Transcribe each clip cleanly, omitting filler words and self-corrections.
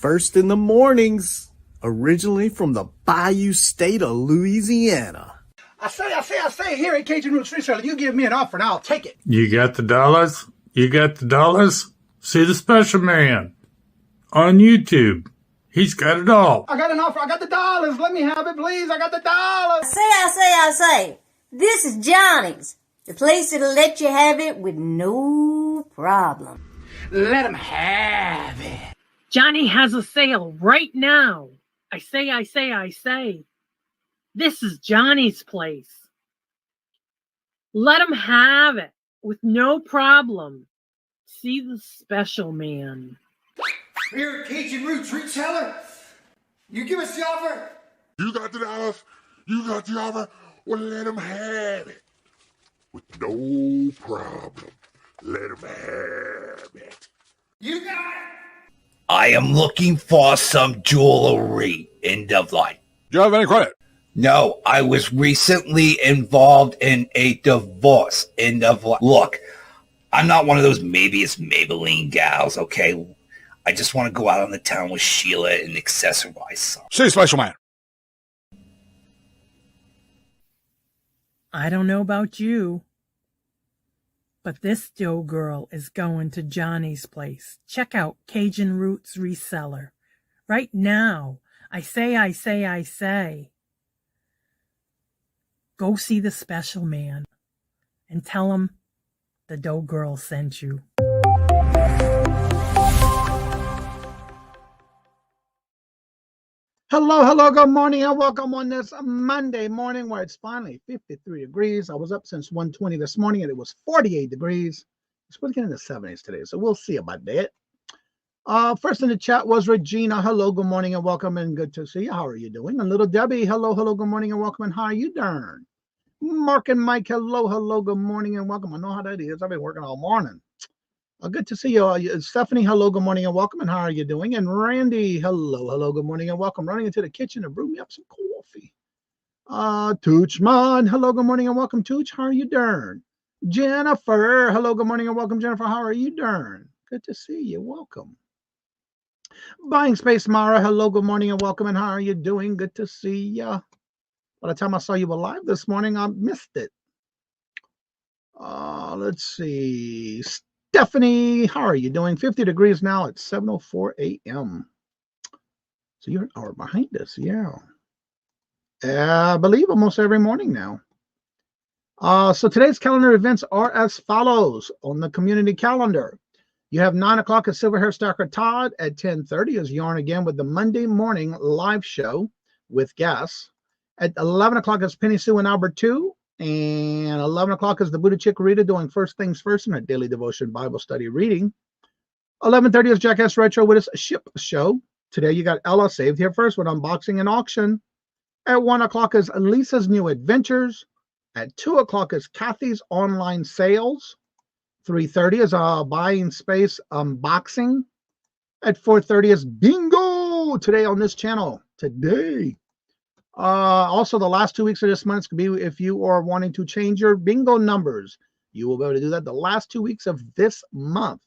first in the mornings, originally from the Bayou State of Louisiana. I say, here at Cajun Roots Reseller, you give me an offer and I'll take it. You got the dollars? You got the dollars? See the special man on YouTube. He's got it all. I got an offer. I got the dollars. Let me have it, please. I got the dollars. I say. This is Johnny's, the place that'll let you have it with no problem. Let him have it. Johnny has a sale right now. I say. This is Johnny's place. Let him have it with no problem. See the special man. Here at Cajun Roots Reseller, you give us the offer. You got the dollars. You got the offer. Well, let him have it with no problem. Let him have it. You got it. I am looking for some jewelry. End of line. Do you have any credit? No, I was recently involved in a divorce. End of line. Look, I'm not one of those maybe it's Maybelline gals, okay? I just want to go out on the town with Sheila and accessorize some. See, special man. I don't know about you, but this dough girl is going to Johnny's place. Check out Cajun Roots Reseller right now. I say. Go see the special man and tell him the dough girl sent you. Hello, good morning, and welcome on this Monday morning where it's finally 53 degrees. I was up since 1:20 this morning, and it was 48 degrees. It's supposed to get in the 70s today, so we'll see about that. First in the chat was Regina. Hello, good morning, and welcome, and good to see you. How are you doing? And little Debbie, hello, good morning, and welcome, and how are you doing? Mark and Mike, hello, good morning, and welcome. I know how that is. I've been working all morning. Good to see you. Stephanie, hello, good morning, and welcome, and how are you doing? And Randy, hello, good morning, and welcome. Running into the kitchen to brew me up some coffee. Toochman, hello, good morning, and welcome, Tooch. How are you doing? Jennifer, hello, good morning, and welcome, Jennifer. How are you doing? Good to see you. Welcome. Buying Space Mara, hello, good morning, and welcome, and how are you doing? Good to see you. By the time I saw you alive this morning, I missed it. Let's see. Stephanie, how are you doing? 50 degrees now at 7:04 a.m. So you're an hour behind us, yeah. I believe almost every morning now. So today's calendar events are as follows on the community calendar. You have 9 o'clock at Silver Hair Stacker Todd. At 10:30 is Yarn Again with the Monday morning live show with guests. At 11 o'clock is Penny Sue and Albert 2. And 11 o'clock is the Buddha Chick Rita doing First Things First in her daily devotion Bible study reading. 11:30 is Jackass Retro with his ship show. Today you got Ella saved here first with unboxing and auction. At 1 o'clock is Lisa's New Adventures. At 2 o'clock is Kathy's online sales. 3:30 is Buying Space unboxing. At 4:30 is Bingo today on this channel. Today. Also, the last 2 weeks of this month could be if you are wanting to change your bingo numbers. You will be able to do that the last 2 weeks of this month.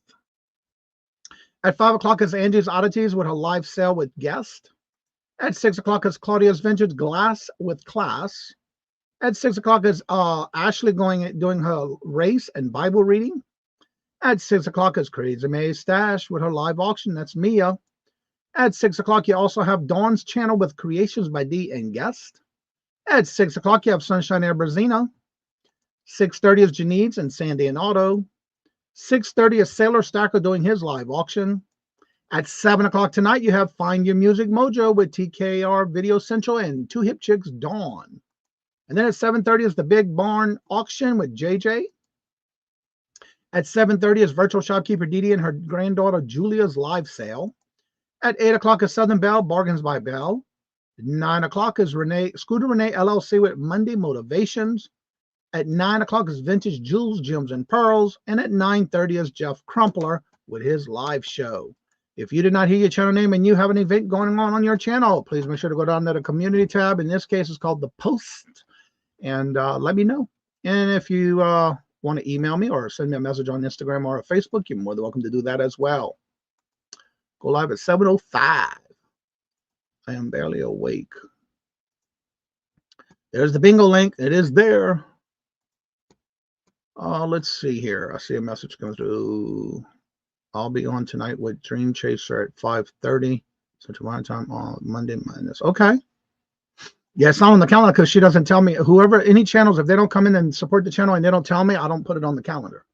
At 5 o'clock is Angie's Oddities with her live sale with guest. At 6 o'clock is Claudia's Vintage Glass with class. At 6 o'clock is Ashley doing her race and Bible reading. At 6 o'clock is Crazy May Stash with her live auction. That's Mia. At 6 o'clock, you also have Dawn's channel with Creations by D and guest. At 6 o'clock, you have Sunshine Air Brazina. 6:30 is Janine's and Sandy and Auto. 6:30 is Sailor Stacker doing his live auction. At 7 o'clock tonight, you have Find Your Music Mojo with TKR Video Central and Two Hip Chicks Dawn. And then at 7:30 is the Big Barn auction with JJ. At 7:30 is Virtual Shopkeeper Didi and her granddaughter Julia's live sale. At 8 o'clock is Southern Belle, Bargains by Belle. 9 o'clock is Scooter Renee LLC with Monday Motivations. At 9 o'clock is Vintage Jewels, Gems, and Pearls. And at 9:30 is Jeff Crumpler with his live show. If you did not hear your channel name and you have an event going on your channel, please make sure to go down to the community tab. In this case, it's called the Post. And let me know. And if you want to email me or send me a message on Instagram or Facebook, you're more than welcome to do that as well. Go live at 7:05. I am barely awake. There's the bingo link. It is there. Let's see here. I see a message come through. I'll be on tonight with Dream Chaser at 5:30 Central Time on Monday minus. Okay. Yeah, it's not on the calendar because she doesn't tell me. Whoever, any channels, if they don't come in and support the channel and they don't tell me, I don't put it on the calendar.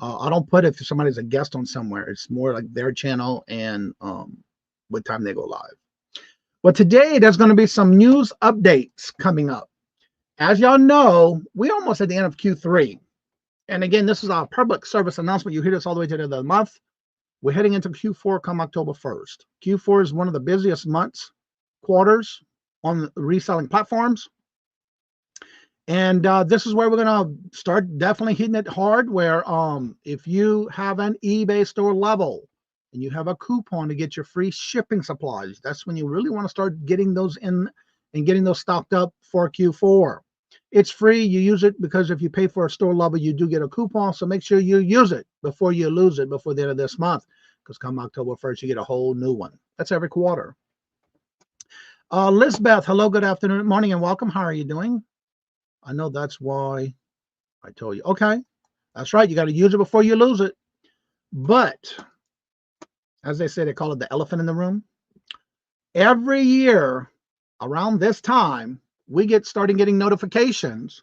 I don't put it if somebody's a guest on somewhere. It's more like their channel and what time they go live. But today, there's going to be some news updates coming up. As y'all know, we're almost at the end of Q3. And again, this is our public service announcement. You hear this all the way to the end of the month. We're heading into Q4 come October 1st. Q4 is one of the busiest quarters on the reselling platforms. And this is where we're going to start definitely hitting it hard, where if you have an eBay store level and you have a coupon to get your free shipping supplies, that's when you really want to start getting those in and getting those stocked up for Q4. It's free. You use it because if you pay for a store level, you do get a coupon. So make sure you use it before you lose it before the end of this month, because come October 1st, you get a whole new one. That's every quarter. Lisbeth, hello, good afternoon, morning, and welcome. How are you doing? I know that's why I told you. Okay, that's right. You got to use it before you lose it. But as they say, they call it the elephant in the room. Every year around this time, we starting getting notifications.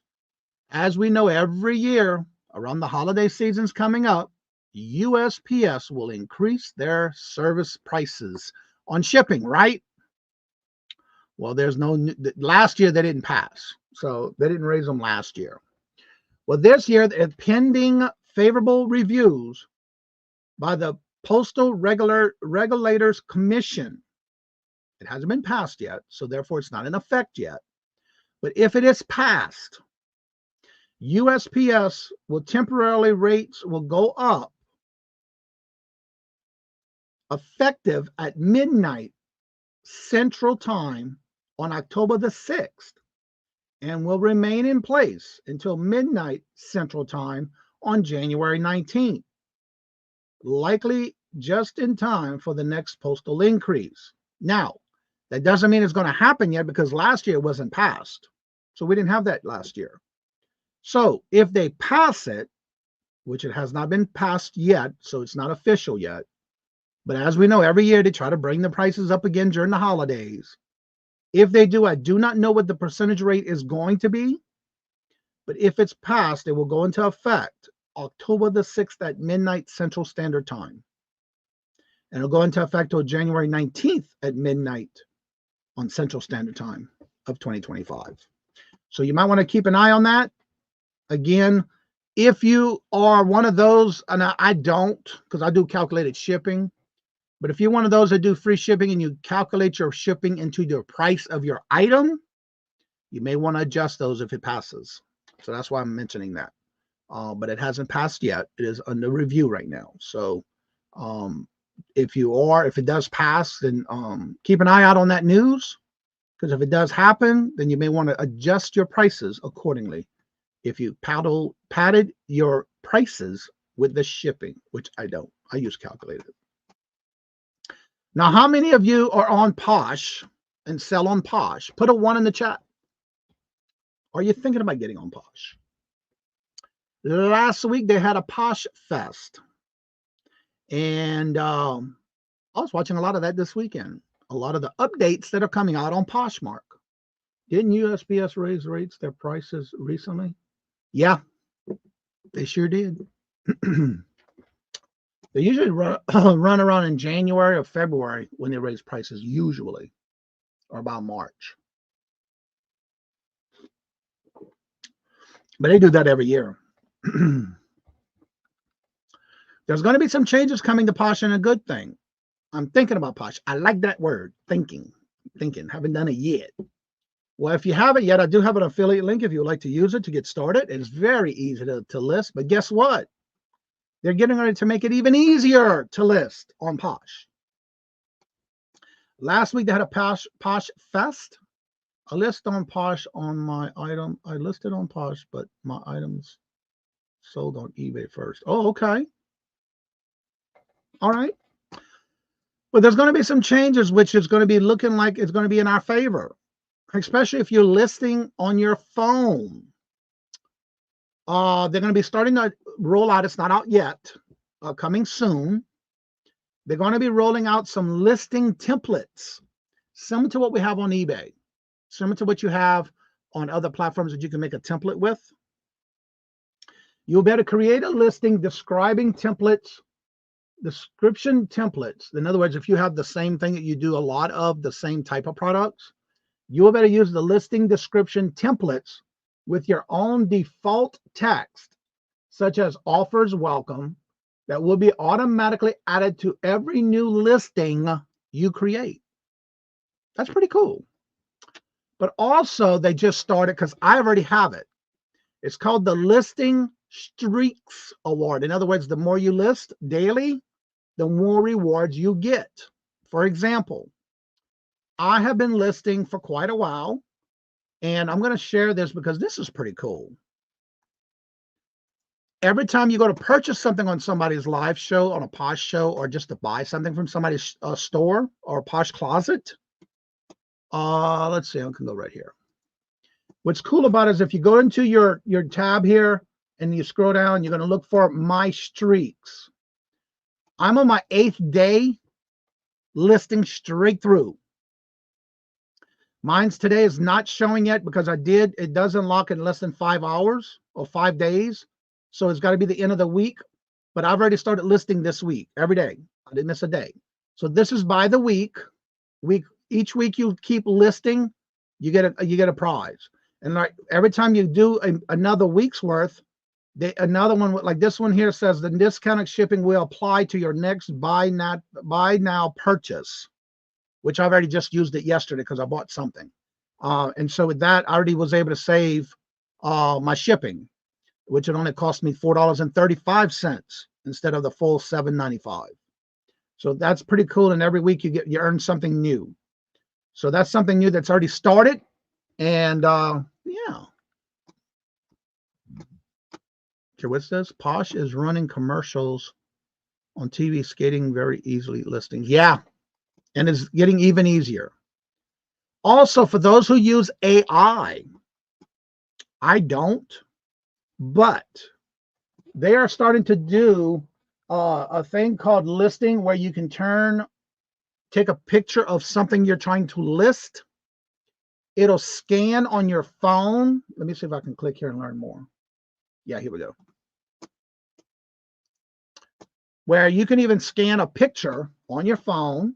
As we know, every year around the holiday seasons coming up, USPS will increase their service prices on shipping, right? Well, there's no, last year they didn't pass. So they didn't raise them last year. Well, this year, pending favorable reviews by the Postal Regulators Commission. It hasn't been passed yet, so therefore it's not in effect yet. But if it is passed, USPS will temporarily rates will go up effective at midnight Central Time on October the 6th. And will remain in place until midnight Central Time on January 19th, likely just in time for the next postal increase. Now, that doesn't mean it's going to happen yet because last year it wasn't passed. So we didn't have that last year. So if they pass it, which it has not been passed yet, so it's not official yet, but as we know, every year they try to bring the prices up again during the holidays. If they do, I do not know what the percentage rate is going to be, but if it's passed, it will go into effect October the 6th at midnight Central Standard Time. And it'll go into effect till January 19th at midnight on Central Standard Time of 2025. So you might want to keep an eye on that. Again, if you are one of those, and I don't, because I do calculated shipping, but if you're one of those that do free shipping and you calculate your shipping into the price of your item, you may want to adjust those if it passes. So that's why I'm mentioning that. But it hasn't passed yet. It is under review right now. So if it does pass, then keep an eye out on that news, because if it does happen, then you may want to adjust your prices accordingly. If you padded your prices with the shipping, which I don't. I use calculated. Now, how many of you are on Posh and sell on Posh? Put a 1 in the chat. Are you thinking about getting on Posh? Last week, they had a Posh Fest. And I was watching a lot of that this weekend. A lot of the updates that are coming out on Poshmark. Didn't USPS raise their prices recently? Yeah, they sure did. They usually run around in January or February when they raise prices, usually, or about March. But they do that every year. There's going to be some changes coming to Posh, and a good thing. I'm thinking about Posh. I like that word, thinking. Haven't done it yet. Well, if you haven't yet, I do have an affiliate link if you would like to use it to get started. It's very easy to list, but guess what? They're getting ready to make it even easier to list on Posh. Last week, they had a Posh Fest. I list on Posh on my item. I listed on Posh, but my items sold on eBay first. Oh, okay. All right. But there's going to be some changes, which is going to be looking like it's going to be in our favor, especially if you're listing on your phone. They're going to be starting to roll out. It's not out yet, coming soon. They're going to be rolling out some listing templates, similar to what we have on eBay, similar to what you have on other platforms that you can make a template with. You'll be able to create a listing describing templates, description templates. In other words, if you have the same thing that you do a lot of, the same type of products, you'll be able to use the listing description templates with your own default text, such as offers welcome, that will be automatically added to every new listing you create. That's pretty cool. But also, they just started, because I already have it. It's called the Listing Streaks Award. In other words, the more you list daily, the more rewards you get. For example, I have been listing for quite a while, and I'm going to share this because this is pretty cool. Every time you go to purchase something on somebody's live show, on a Posh show, or just to buy something from somebody's store or Posh closet, let's see, I can go right here. What's cool about it is if you go into your tab here and you scroll down, you're going to look for My Streaks. I'm on my 8th day listing straight through. Mine's today is not showing yet because it does unlock in less than 5 hours or 5 days. So it's got to be the end of the week. But I've already started listing this week, every day. I didn't miss a day. So this is by the week. Each week you keep listing, you get a prize. And like every time you do another week's worth, another one like this one here says the discounted shipping will apply to your next buy now purchase, which I've already just used it yesterday because I bought something. And so with that, I already was able to save my shipping, which it only cost me $4.35 instead of the full $7.95. So that's pretty cool. And every week you earn something new. So that's something new that's already started. And yeah. Okay, what's this? Posh is running commercials on TV, skating very easily listings. Yeah. And it's getting even easier. Also, for those who use AI, I don't, but they are starting to do a thing called listing where you can take a picture of something you're trying to list. It'll scan on your phone. Let me see if I can click here and learn more. Yeah, here we go. Where you can even scan a picture on your phone.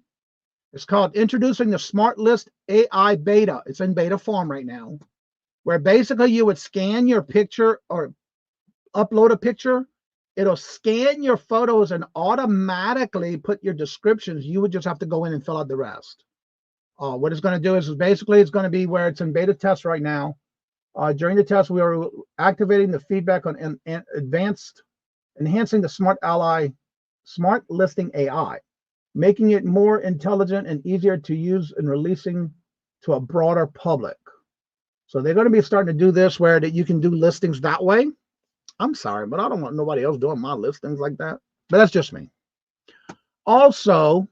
It's called Introducing the Smart List AI Beta. It's in beta form right now, where basically you would scan your picture or upload a picture. It'll scan your photos and automatically put your descriptions. You would just have to go in and fill out the rest. What it's going to do is basically it's going to be where it's in beta test right now. During the test, we are activating the feedback on enhancing the Smart Listing AI, making it more intelligent and easier to use and releasing to a broader public. So they're going to be starting to do this where that you can do listings that way. I'm sorry, but I don't want nobody else doing my listings like that. But that's just me. Also,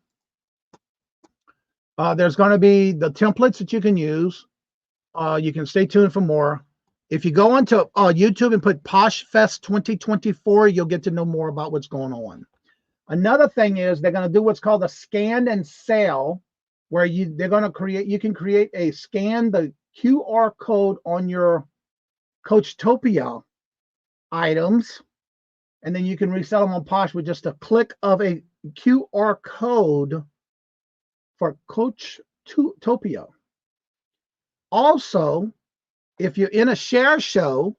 there's going to be the templates that you can use. You can stay tuned for more. If you go onto YouTube and put Posh Fest 2024, you'll get to know more about what's going on. Another thing is they're going to do what's called a scan and sale, where you can create a scan the QR code on your Coachtopia items, and then you can resell them on Posh with just a click of a QR code for Coachtopia. Also, if you're in a share show,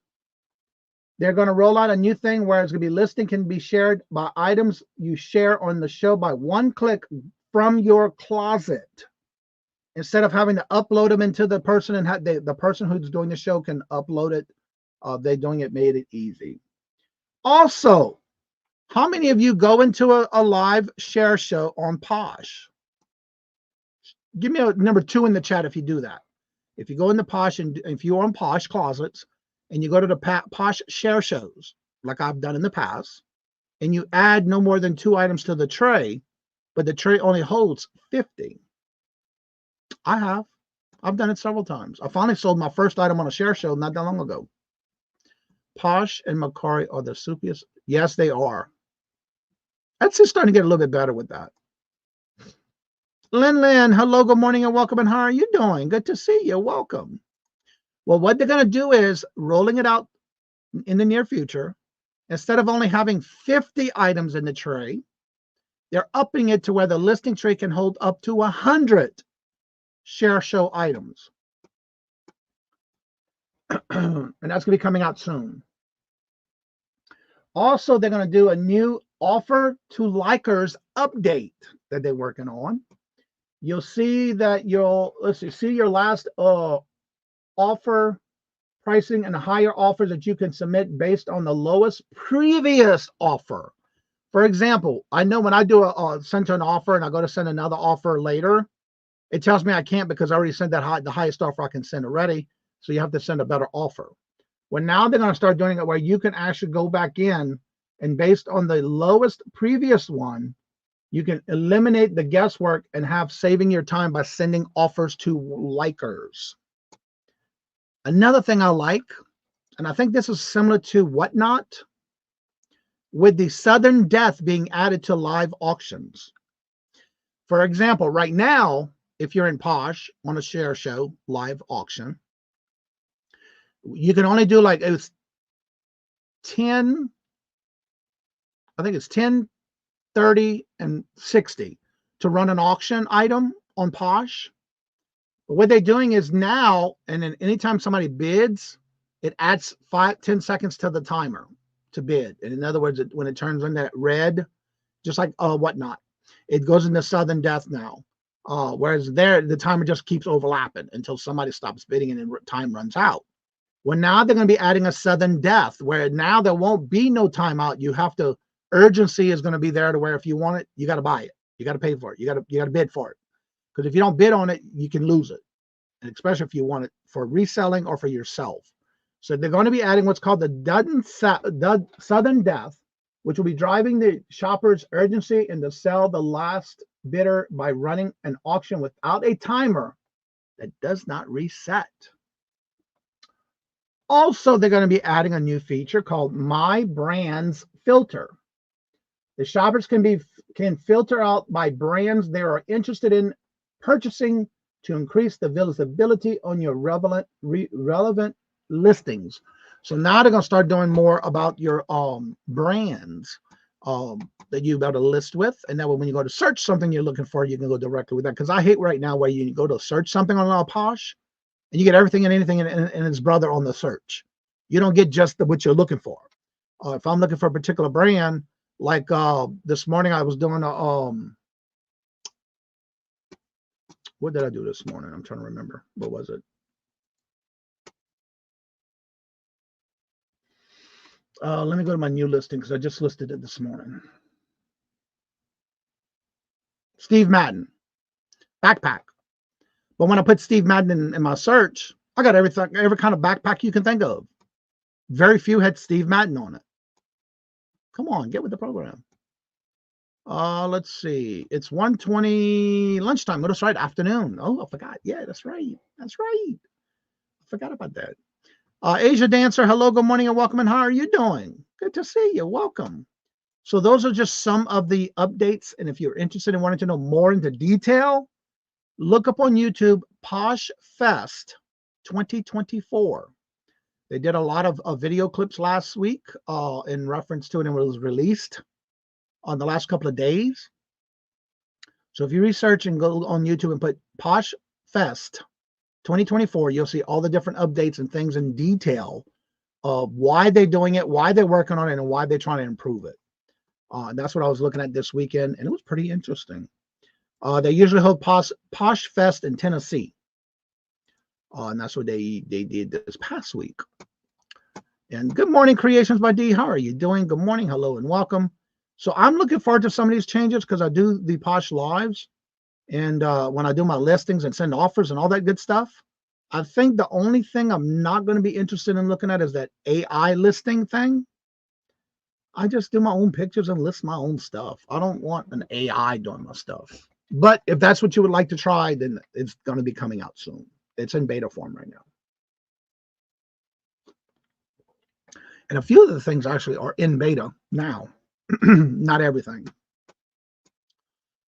they're going to roll out a new thing where it's going to be listing can be shared by items you share on the show by one click from your closet. Instead of having to upload them into the person and the person who's doing the show can upload it. They're doing it, made it easy. Also, how many of you go into a live share show on Posh? Give me a number 2 in the chat if you do that. If you go into Posh and if you're on Posh closets and you go to the Posh share shows, like I've done in the past, and you add no more than 2 items to the tray, but the tray only holds 50. I've done it several times. I finally sold my first item on a share show not that long ago. Posh and Macari are the soupiest. Yes, they are. That's just starting to get a little bit better with that. Lin, hello, good morning, and welcome. And how are you doing? Good to see you. Welcome. Well, what they're going to do is rolling it out in the near future. Instead of only having 50 items in the tray, they're upping it to where the listing tray can hold up to 100 share show items. And that's going to be coming out soon. Also, they're going to do a new offer to likers update that they're working on. You'll see that see your last offer pricing and higher offers that you can submit based on the lowest previous offer. For example, I know when I do send an offer and I go to send another offer later, it tells me I can't because I already sent that the highest offer I can send already. So you have to send a better offer. Well, now they're going to start doing it where you can actually go back in and based on the lowest previous one, you can eliminate the guesswork and have saving your time by sending offers to likers. Another thing I like, and I think this is similar to Whatnot, with the sudden death being added to live auctions. For example, right now, if you're in Posh on a share show live auction, you can only do like it's 10, I think it's 10, 30, and 60 to run an auction item on Posh. But what they're doing is now, and then anytime somebody bids, it adds 5-10 seconds to the timer to bid. And in other words, when it turns on that red, just like Whatnot, it goes into sudden death now. Whereas there, the timer just keeps overlapping until somebody stops bidding and then time runs out. Well, now they're going to be adding a sudden death where now there won't be no timeout. You have to, urgency is going to be there to where if you want it, you got to buy it. You got to pay for it. You got to bid for it. Because if you don't bid on it, you can lose it. And especially if you want it for reselling or for yourself. So they're going to be adding what's called the sudden death, which will be driving the shopper's urgency and to sell the last bidder by running an auction without a timer that does not reset. Also, they're going to be adding a new feature called My Brands Filter. The shoppers can filter out by brands they are interested in purchasing to increase the visibility on your relevant listings. So now they're going to start doing more about your brands that you better list with. And that way when you go to search something you're looking for, you can go directly with that. Because I hate right now where you go to search something on Posh and you get everything and anything and its brother on the search. You don't get just what you're looking for. If I'm looking for a particular brand, like this morning I was doing what did I do this morning? I'm trying to remember. What was it? Let me go to my new listing because I just listed it this morning. Steve Madden backpack. But when I put Steve Madden in my search, I got every kind of backpack you can think of. Very few had Steve Madden on it. Come on, get with the program. Let's see. It's 1:20 lunchtime. Oh, that's right, afternoon. Oh, I forgot. Yeah, that's right. That's right. I forgot about that. Asia Dancer, hello, good morning, and welcome. And how are you doing? Good to see you. Welcome. So those are just some of the updates. And if you're interested in wanting to know more into detail, look up on YouTube, Posh Fest 2024. They did a lot of video clips last week in reference to it, and it was released on the last couple of days. So if you research and go on YouTube and put Posh Fest 2024, you'll see all the different updates and things in detail of why they're doing it, why they're working on it, and why they're trying to improve it. That's what I was looking at this weekend, and it was pretty interesting. They usually hold Posh Fest in Tennessee. And that's what they did this past week. And good morning, Creations by D. How are you doing? Good morning, hello, and welcome. So I'm looking forward to some of these changes because I do the Posh Lives. And when I do my listings and send offers and all that good stuff, I think the only thing I'm not going to be interested in looking at is that AI listing thing. I just do my own pictures and list my own stuff. I don't want an AI doing my stuff. But if that's what you would like to try, then it's going to be coming out soon. It's in beta form right now. And a few of the things actually are in beta now. Not everything.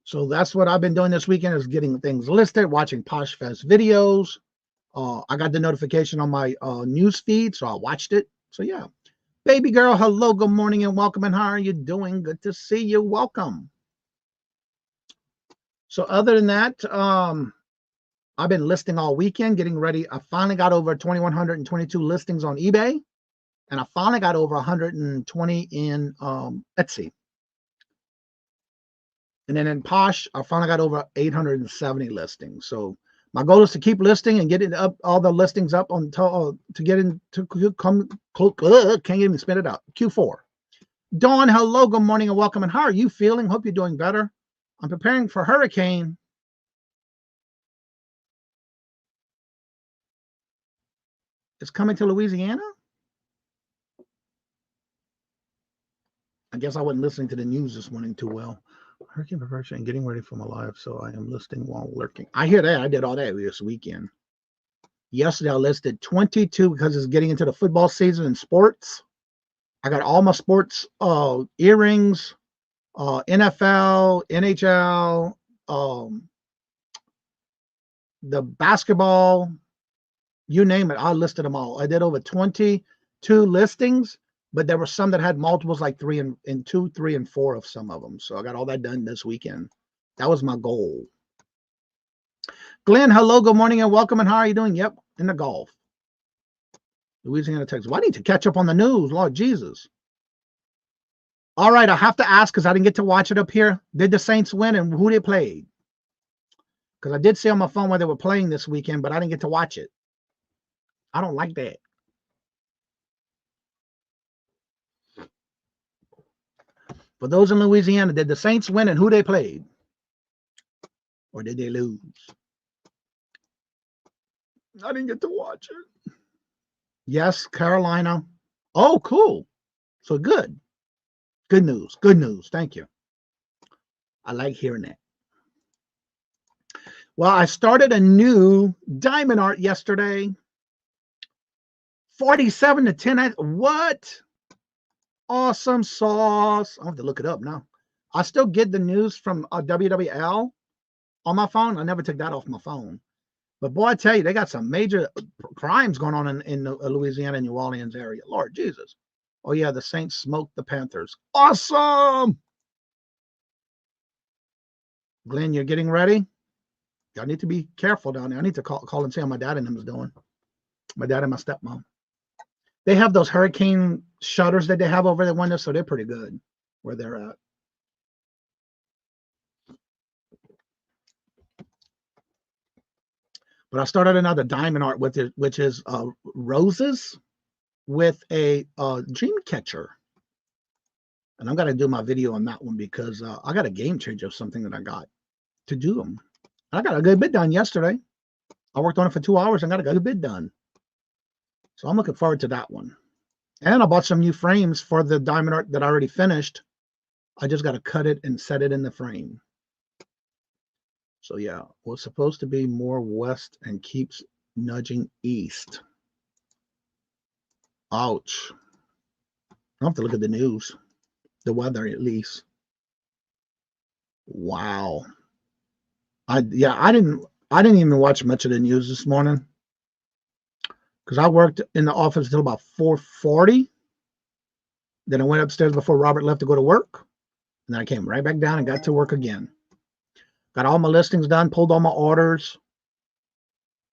So that's what I've been doing this weekend, is getting things listed, watching Posh Fest videos. I got the notification on my news feed, so I watched it. So yeah. Baby girl, hello, good morning and welcome. And how are you doing? Good to see you. Welcome. So other than that, I've been listing all weekend, getting ready. I finally got over 2,122 listings on eBay, and I finally got over 120 in Etsy. And then in Posh, I finally got over 870 listings. So my goal is to keep listing and getting up all the listings up until to get into come. Can't even spit it out. Q4. Dawn, hello, good morning and welcome. And how are you feeling? Hope you're doing better. I'm preparing for hurricane. It's coming to Louisiana. I guess I wasn't listening to the news this morning too well. Hurricane preparation and getting ready for my live, so I am listing while lurking. I hear that. I did all that this weekend. Yesterday I listed 22 because it's getting into the football season and sports. I got all my sports earrings, NFL, NHL, the basketball, you name it. I listed them all. I did over 22 listings, but there were some that had multiples, like 3 and 2, 3 and 4 of some of them. So I got all that done this weekend. That was my goal. Glenn, hello, good morning and welcome. And how are you doing? Yep, in the Gulf. Louisiana, Texas. Well, I need to catch up on the news, Lord Jesus. All right, I have to ask because I didn't get to watch it up here. Did the Saints win and who they played? Because I did see on my phone where they were playing this weekend, but I didn't get to watch it. I don't like that. For those in Louisiana, did the Saints win and who they played? Or did they lose? I didn't get to watch it. Yes, Carolina. Oh, cool. So good. Good news. Good news. Thank you. I like hearing that. Well, I started a new diamond art yesterday. 47 to 10. What? Awesome sauce. I have to look it up now. I still get the news from WWL on my phone. I never took that off my phone. But boy, I tell you, they got some major crimes going on in the Louisiana and New Orleans area. Lord Jesus. Oh, yeah, the Saints smoked the Panthers. Awesome. Glenn, you're getting ready? I need to be careful down there. I need to call and see how my dad and them is doing. My dad and my stepmom. They have those hurricane shutters that they have over the window, so they're pretty good where they're at. But I started another diamond art with it, which is roses with a dream catcher. And I'm going to do my video on that one because I got a game changer of something that I got to do them. I got a good bit done yesterday. I worked on it for 2 hours and got a good bit done. So I'm looking forward to that one. And I bought some new frames for the diamond art that I already finished. I just got to cut it and set it in the frame. So yeah, was supposed to be more west and keeps nudging east. Ouch. I'll have to look at the news. The weather at least. Wow. I didn't even watch much of the news this morning. Because I worked in the office until about 4:40. Then I went upstairs before Robert left to go to work. And then I came right back down and got to work again. Got all my listings done, pulled all my orders,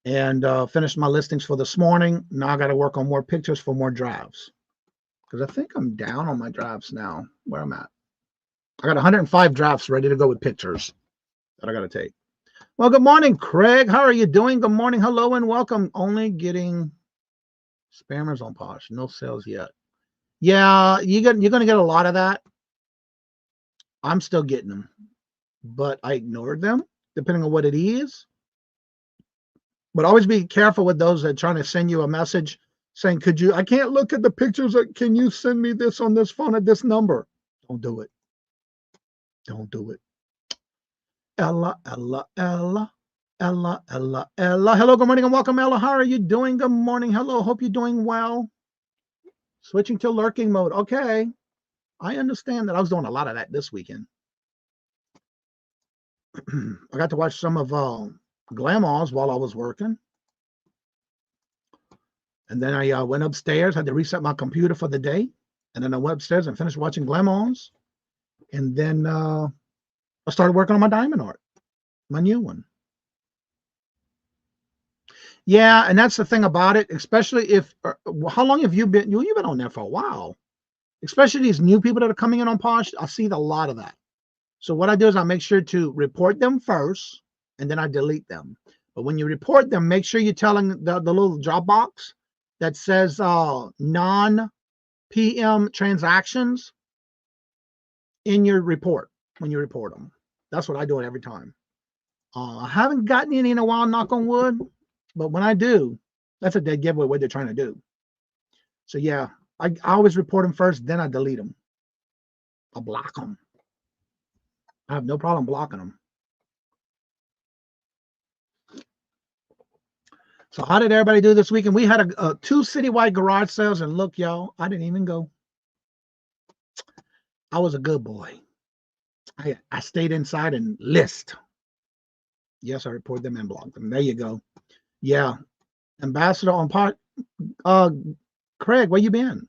and finished my listings for this morning. Now I got to work on more pictures for more drives. Because I think I'm down on my drafts now, where I'm at. I got 105 drafts ready to go with pictures that I got to take. Well, good morning, Craig. How are you doing? Good morning. Hello and welcome. Only getting spammers on Posh. No sales yet. Yeah, you're going to get a lot of that. I'm still getting them. But I ignored them, depending on what it is. But always be careful with those that are trying to send you a message saying, I can't look at the pictures. Can you send me this on this phone at this number? Don't do it. Don't do it. Ella. Hello, good morning and welcome, Ella. How are you doing? Good morning. Hello, hope you're doing well. Switching to lurking mode. Okay. I understand that. I was doing a lot of that this weekend. I got to watch some of Grandma's while I was working. And then I went upstairs, had to reset my computer for the day. And then I went upstairs and finished watching Grandma's. And then I started working on my diamond art, my new one. Yeah, and that's the thing about it, especially if, how long have you been? You've been on there for a while. Especially these new people that are coming in on Posh, I see a lot of that. So what I do is I make sure to report them first, and then I delete them. But when you report them, make sure you're telling the little drop box that says non-PM transactions in your report when you report them. That's what I do every time. I haven't gotten any in a while, knock on wood, but when I do, that's a dead giveaway what they're trying to do. So yeah, I always report them first, then I delete them. I block them. I have no problem blocking them. So how did everybody do this weekend? We had a 2 citywide garage sales, and look, y'all, I didn't even go. I was a good boy. I stayed inside and list. Yes, I reported them and blocked them. There you go. Yeah. Ambassador on Posh. Craig, where you been?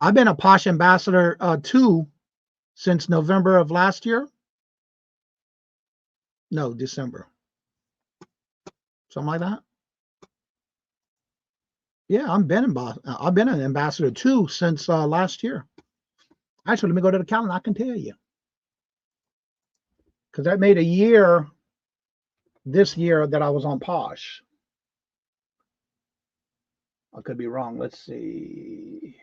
I've been a Posh Ambassador 2 since November of last year. No, December. Something like that. Yeah, I've been an Ambassador 2 since last year. Actually, let me go to the calendar. I can tell you. Because that made a year this year that I was on Posh. I could be wrong. Let's see.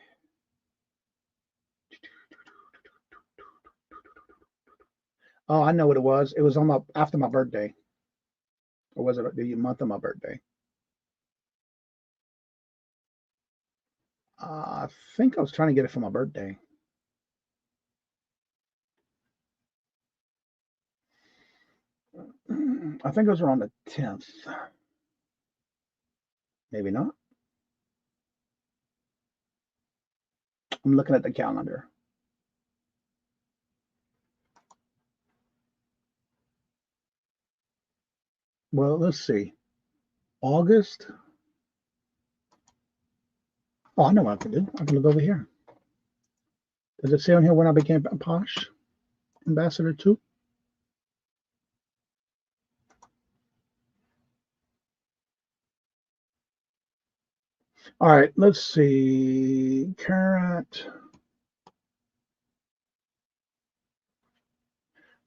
Oh, I know what it was. It was on after my birthday. Or was it the month of my birthday? I think I was trying to get it for my birthday. I think it was around the 10th. Maybe not. I'm looking at the calendar. Well, let's see. August. Oh, I know what I can do. I can look over here. Does it say on here when I became Posh Ambassador 2? All right, let's see. Current.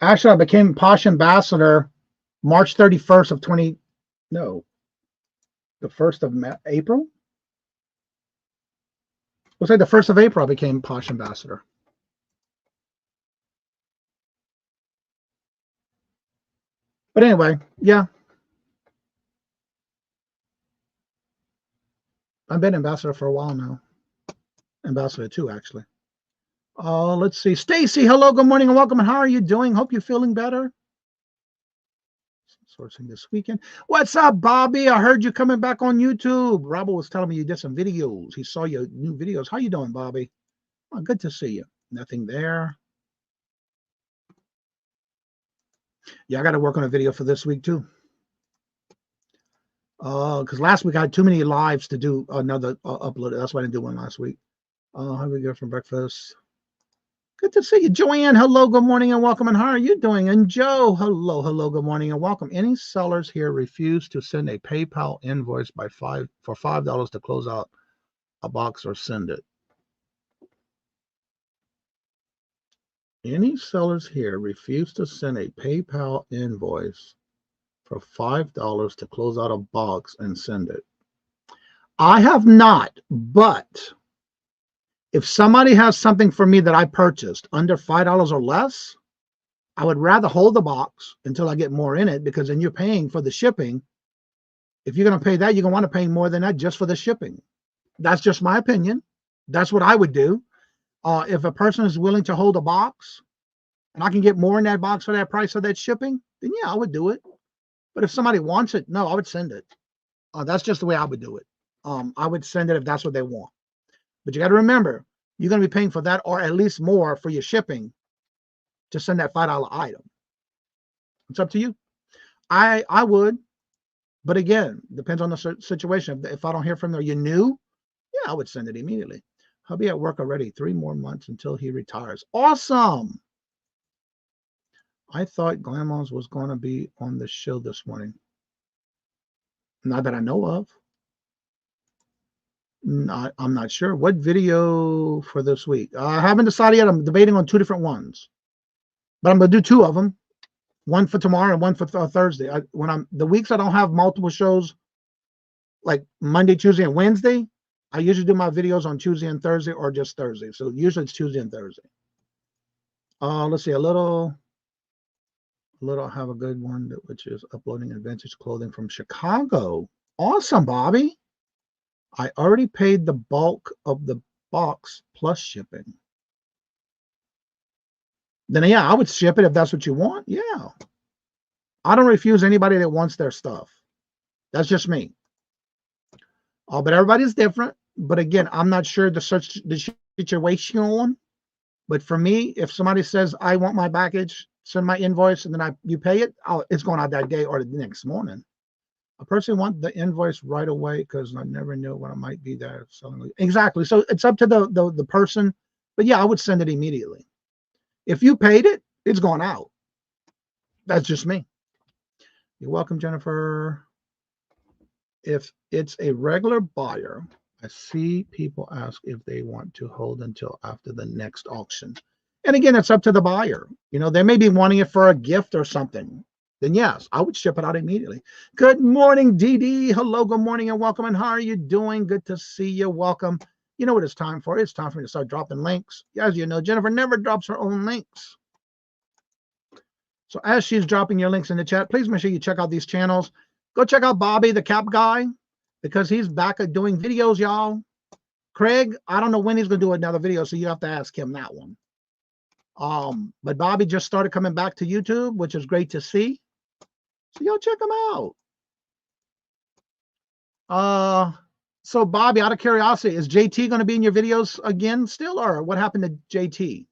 Actually, I became Posh Ambassador March 31st of the 1st of April. We'll say the 1st of April I became Posh Ambassador. But anyway, yeah. I've been Ambassador for a while now. Ambassador 2, actually. Let's see. Stacy, hello, good morning and welcome. And how are you doing? Hope you're feeling better. Sourcing this weekend. What's up, Bobby? I heard you coming back on YouTube. Robert was telling me you did some videos. He saw your new videos. How you doing, Bobby? Oh, good to see you. Nothing there. Yeah, I got to work on a video for this week too. Because last week I had too many lives to do another upload. That's why I didn't do one last week. How do we go from breakfast? Good to see you. Joanne, hello, good morning and welcome. And how are you doing? And Joe, hello, good morning and welcome. Any sellers here refuse to send a PayPal invoice for $5 to close out a box or send it? Any sellers here refuse to send a PayPal invoice for $5 to close out a box and send it? I have not, but if somebody has something for me that I purchased under $5 or less, I would rather hold the box until I get more in it, because then you're paying for the shipping If you're going to pay that, you're going to want to pay more than that just for the shipping. That's just my opinion. That's what I would do. If a person is willing to hold a box and I can get more in that box for that price of that shipping, then yeah, I would do it. But if somebody wants it, no, I would send it. That's just the way I would do it. I would send it if that's what they want. But you got to remember, you're going to be paying for that or at least more for your shipping to send that $5 item. It's up to you. I would. But again, depends on the situation. If I don't hear from them, are you new? Yeah, I would send it immediately. He'll be at work already. 3 more months until he retires. Awesome. I thought Grandma's was going to be on the show this morning. Not that I know of. I'm not sure. What video for this week? I haven't decided yet. I'm debating on 2 different ones. But I'm going to do 2 of them. One for tomorrow and one for Thursday. The weeks I don't have multiple shows, like Monday, Tuesday, and Wednesday, I usually do my videos on Tuesday and Thursday or just Thursday. So usually it's Tuesday and Thursday. Let's see, a little have a good one, which is uploading vintage clothing from Chicago. Awesome, Bobby. I already paid the bulk of the box plus shipping. Then yeah, I would ship it if that's what you want. Yeah. I don't refuse anybody that wants their stuff. That's just me. But everybody's different. But again, I'm not sure the situation. But for me, if somebody says, I want my package, send my invoice, and then you pay it, it's going out that day or the next morning. A person wants the invoice right away because I never knew when I might be there selling. Exactly. So it's up to the person. But yeah, I would send it immediately. If you paid it, it's going out. That's just me. You're welcome, Jennifer. If it's a regular buyer, I see people ask if they want to hold until after the next auction. And again, it's up to the buyer. You know, they may be wanting it for a gift or something. Then yes, I would ship it out immediately. Good morning, Dee Dee. Hello, good morning and welcome. And how are you doing? Good to see you. Welcome. You know what it's time for? It's time for me to start dropping links. As you know, Jennifer never drops her own links. So as she's dropping your links in the chat, please make sure you check out these channels. Go check out Bobby, the Cap Guy, because he's back at doing videos, y'all. Craig, I don't know when he's going to do another video, so you have to ask him that one. But Bobby just started coming back to YouTube, which is great to see. So y'all check him out. So Bobby, out of curiosity, is JT going to be in your videos again still, or what happened to JT?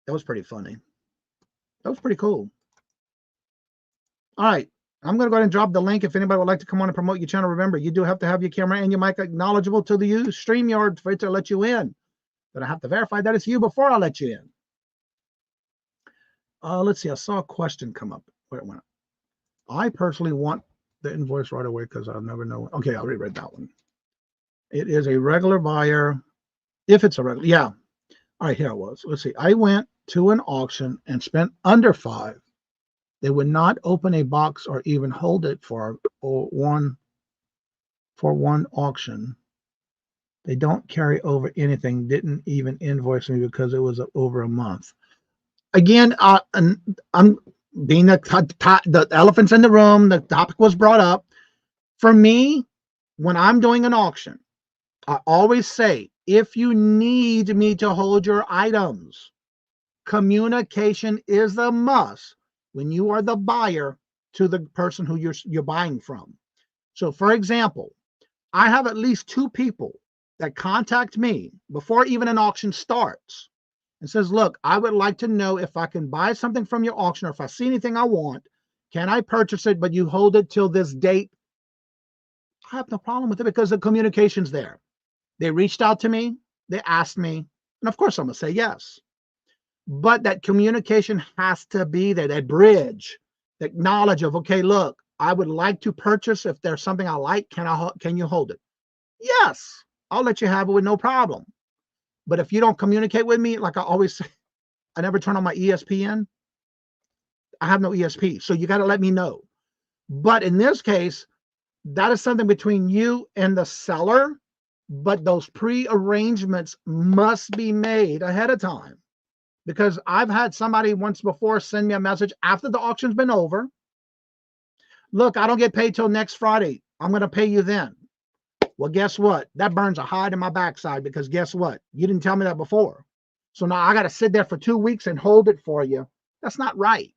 That was pretty funny. That was pretty cool. All right. I'm going to go ahead and drop the link. If anybody would like to come on and promote your channel, remember, you do have to have your camera and your mic acknowledgeable to the StreamYard for it to let you in. But I have to verify that it's you before I let you in. Let's see. I saw a question come up. Where it went. I personally want the invoice right away because I'll never know. Okay, I already read that one. It is a regular buyer. If it's a regular, yeah. All right, here it was. Let's see. I went to an auction and spent under $5. They would not open a box or even hold it for one auction. They don't carry over anything. Didn't even invoice me because it was over a month. Again, I'm being the elephants in the room. The topic was brought up. For me, when I'm doing an auction, I always say, if you need me to hold your items, communication is a must when you are the buyer to the person who you're buying from. So, for example, I have at least 2 people that contact me before even an auction starts and says, look, I would like to know if I can buy something from your auction, or if I see anything I want, can I purchase it, but you hold it till this date? I have no problem with it because the communication's there. They reached out to me, they asked me, and of course I'm going to say yes. But that communication has to be there, that bridge, that knowledge of, okay, look, I would like to purchase. If there's something I like, can you hold it? Yes, I'll let you have it with no problem. But if you don't communicate with me, like I always say, I never turn on my ESPN. I have no ESP, so you got to let me know. But in this case, that is something between you and the seller, but those pre-arrangements must be made ahead of time. Because I've had somebody once before send me a message after the auction's been over, Look, I don't get paid till next Friday. I'm going to pay you then. Well, guess what? That burns a hide in my backside because guess what? You didn't tell me that before. So now I got to sit there for 2 weeks and hold it for you. That's not right.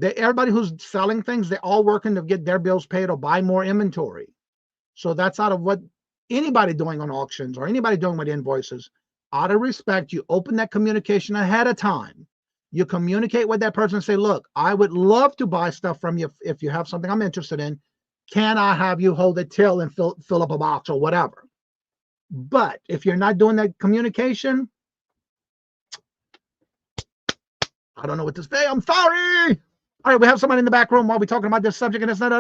Everybody who's selling things, they're all working to get their bills paid or buy more inventory. So that's out of what anybody doing on auctions or anybody doing with invoices. Out of respect, you open that communication ahead of time. You communicate with that person and say, look, I would love to buy stuff from you if you have something I'm interested in. Can I have you hold it till and fill up a box or whatever? But if you're not doing that communication, I don't know what to say. I'm sorry. All right, we have somebody in the back room while we're talking about this subject, and it's not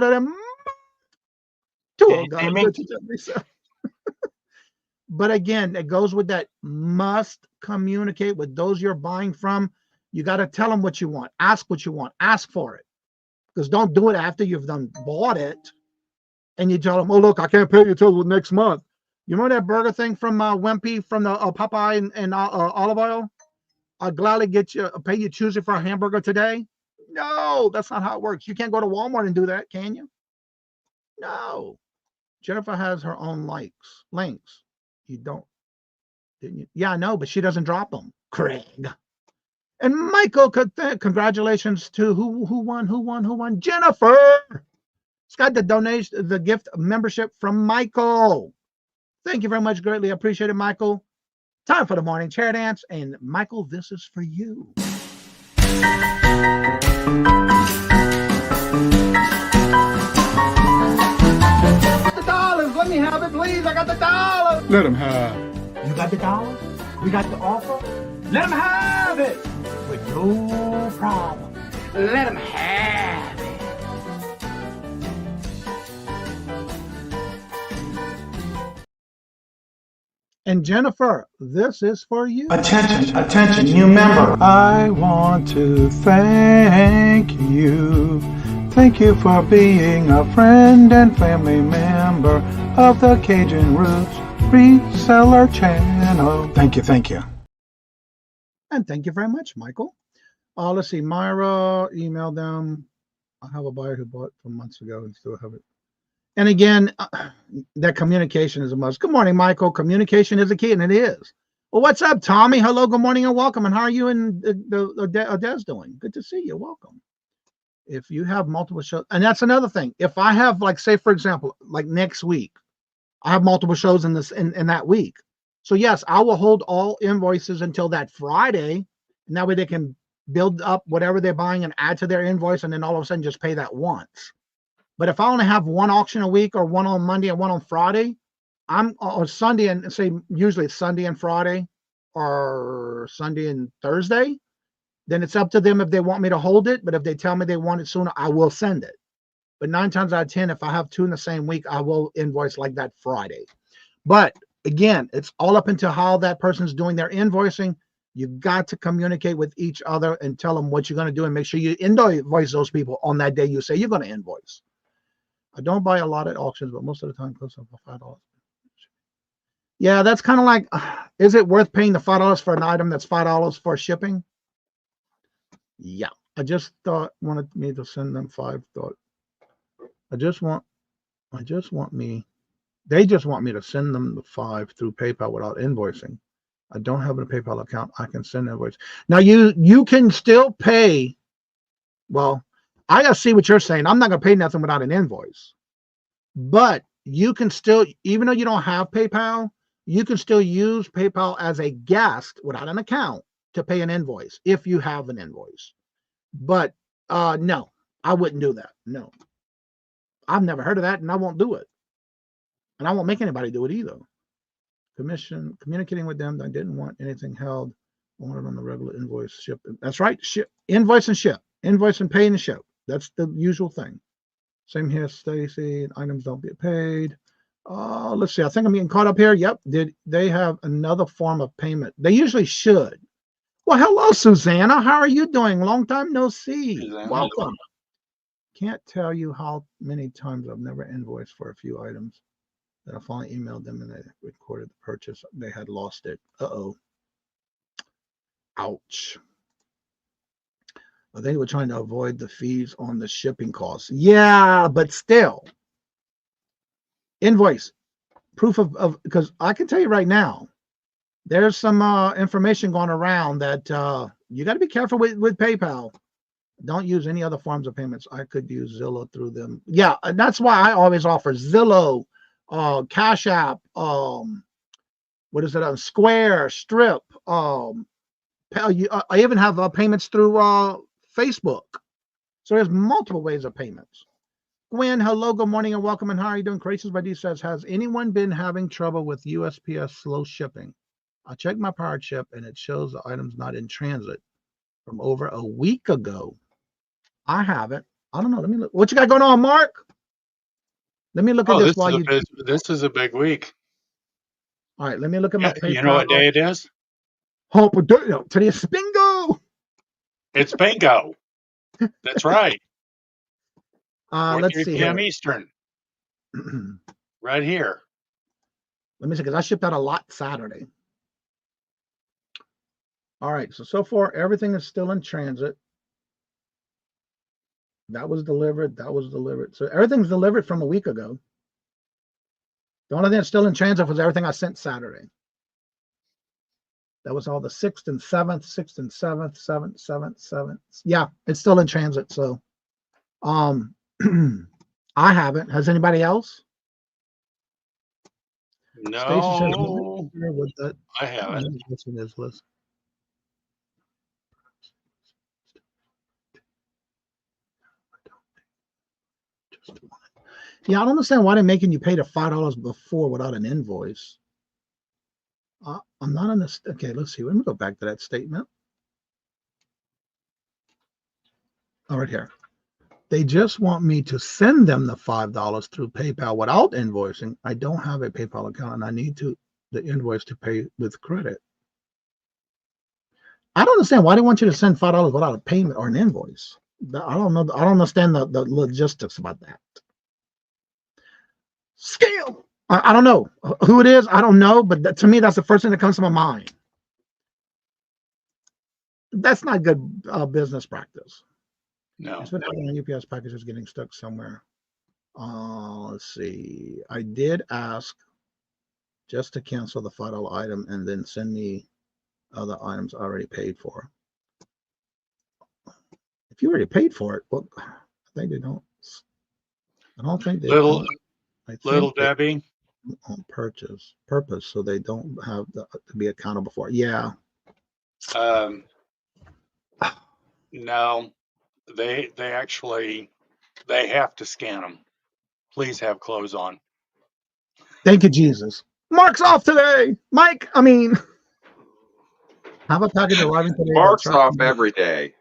But again, it goes with that must communicate with those you're buying from. You got to tell them what you want. Ask what you want. Ask for it. Because don't do it after you've done bought it. And you tell them, oh, look, I can't pay you till next month. You remember that burger thing from Wimpy from the Popeye and olive oil? I'll gladly pay you Tuesday for a hamburger today. No, that's not how it works. You can't go to Walmart and do that, can you? No. Jennifer has her own links. You don't, didn't you? Yeah, I know, but she doesn't drop them. Craig. And Michael, congratulations to who won? Jennifer. It's got the donation, the gift membership from Michael. Thank you very much. Greatly appreciate it, Michael. Time for the morning chair dance. And Michael, this is for you. The dollars. Let me have it, please. I got the dollars. Let him have. You got the dollars? We got the offer? Let him have it. With no problem. Let him have it. And Jennifer, this is for you. Attention, new member. I want to thank you. Thank you for being a friend and family member of the Cajun Roots Reseller Channel. Thank you. And thank you very much, Michael. Let's see, Myra emailed them. I have a buyer who bought from months ago and still have it. And again, that communication is a must. Good morning, Michael. Communication is a key, and it is. Well, what's up, Tommy? Hello, good morning, and welcome. And how are you and Des doing? Good to see you. Welcome. If you have multiple shows, and that's another thing. If I have, like, say, for example, like next week, I have multiple shows in that week. So yes, I will hold all invoices until that Friday, and that way they can build up whatever they're buying and add to their invoice, and then all of a sudden just pay that once. But if I only have one auction a week or one on Monday and one on Friday, I'm on Sunday and say usually it's Sunday and Friday or Sunday and Thursday, then it's up to them if they want me to hold it. But if they tell me they want it sooner, I will send it. But 9 times out of 10, if I have 2 in the same week, I will invoice like that Friday. But again, it's all up into how that person's doing their invoicing. You got to communicate with each other and tell them what you're going to do and make sure you invoice those people on that day you say you're going to invoice. I don't buy a lot at auctions, but most of the time close up for $5. Yeah, that's kind of like, is it worth paying the $5 for an item that's $5 for shipping? Yeah, I just wanted me to send them 5. They just want me to send them the 5 through PayPal without invoicing. I don't have a PayPal account. I can send invoice. Now you can still pay. Well, I got to see what you're saying. I'm not going to pay nothing without an invoice. But you can still, even though you don't have PayPal, you can still use PayPal as a guest without an account to pay an invoice if you have an invoice. But no, I wouldn't do that. No. I've never heard of that, and I won't do it. And I won't make anybody do it either. Communicating with them, I didn't want anything held. I wanted on the regular invoice ship. That's right. Ship, invoice and ship. Invoice and pay and ship. That's the usual thing. Same here, Stacy. Items don't get paid. Let's see. I think I'm getting caught up here. Yep. Did they have another form of payment? They usually should. Well, hello, Susanna. How are you doing? Long time no see. Susanna. Welcome. Can't tell you how many times I've never invoiced for a few items that I finally emailed them and they recorded the purchase. They had lost it. Uh-oh. Ouch. I think we're trying to avoid the fees on the shipping costs. Yeah, but still, invoice, proof of because I can tell you right now, there's some information going around that you got to be careful with PayPal. Don't use any other forms of payments. I could use Zillow through them. Yeah, and that's why I always offer Zillow, Cash App, what is it? Square, Strip. I even have payments through Facebook. So there's multiple ways of payments. Gwen, hello, good morning and welcome. And how are you doing? Gracious by D says, has anyone been having trouble with USPS slow shipping? I checked my Power Chip and it shows the item's not in transit from over a week ago. I haven't. I don't know. Let me look. What you got going on, Mark? Let me look at this while you. This is a big week. All right, let me look at my PayPal. You know what day it is? Oh, today is bingo. It's bingo. That's right. 4:30 Let's see p.m. here. Eastern. Right here. Let me see, because I shipped out a lot Saturday. All right, so far everything is still in transit. That was delivered. That was delivered. So everything's delivered from a week ago. The only thing that's still in transit was everything I sent Saturday. That was all the 6th and 7th, 6th and 7th, 7th, 7th, 7th. Yeah, it's still in transit. So, I haven't. Has anybody else? No, I haven't. What's in this list? Yeah, I don't understand why they're making you pay the $5 before without an invoice. I'm not on this. Okay, let's see. Let me go back to that statement. All right, here. They just want me to send them the $5 through PayPal without invoicing. I don't have a PayPal account, and I need the invoice to pay with credit. I don't understand why they want you to send $5 without a payment or an invoice. I don't know. I don't understand the logistics about that. Scam. I don't know who it is. I don't know, but to me, that's the first thing that comes to my mind. That's not good business practice. No. It's been happening on UPS packages getting stuck somewhere. Let's see. I did ask just to cancel the $5 item and then send me other items already paid for. If you already paid for it, well, I think they don't. I don't think they Little they Debbie on purpose, so they don't have to be accountable for it. Yeah. No, they actually have to scan them. Please have clothes on. Thank you, Jesus. Mark's off today. Mike, have a package arriving today. Mark's off every day.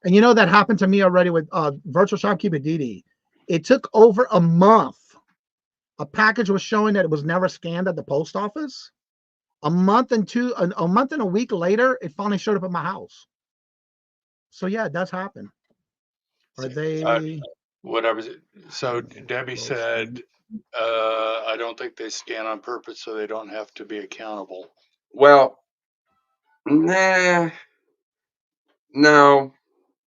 And you know that happened to me already with virtual shopkeeper Didi. It took over a month. A package was showing that it was never scanned at the post office. A month and a week later, it finally showed up at my house. So yeah, it does happen. Are they whatever? So Debbie said, I don't think they scan on purpose, so they don't have to be accountable. Well, nah, no,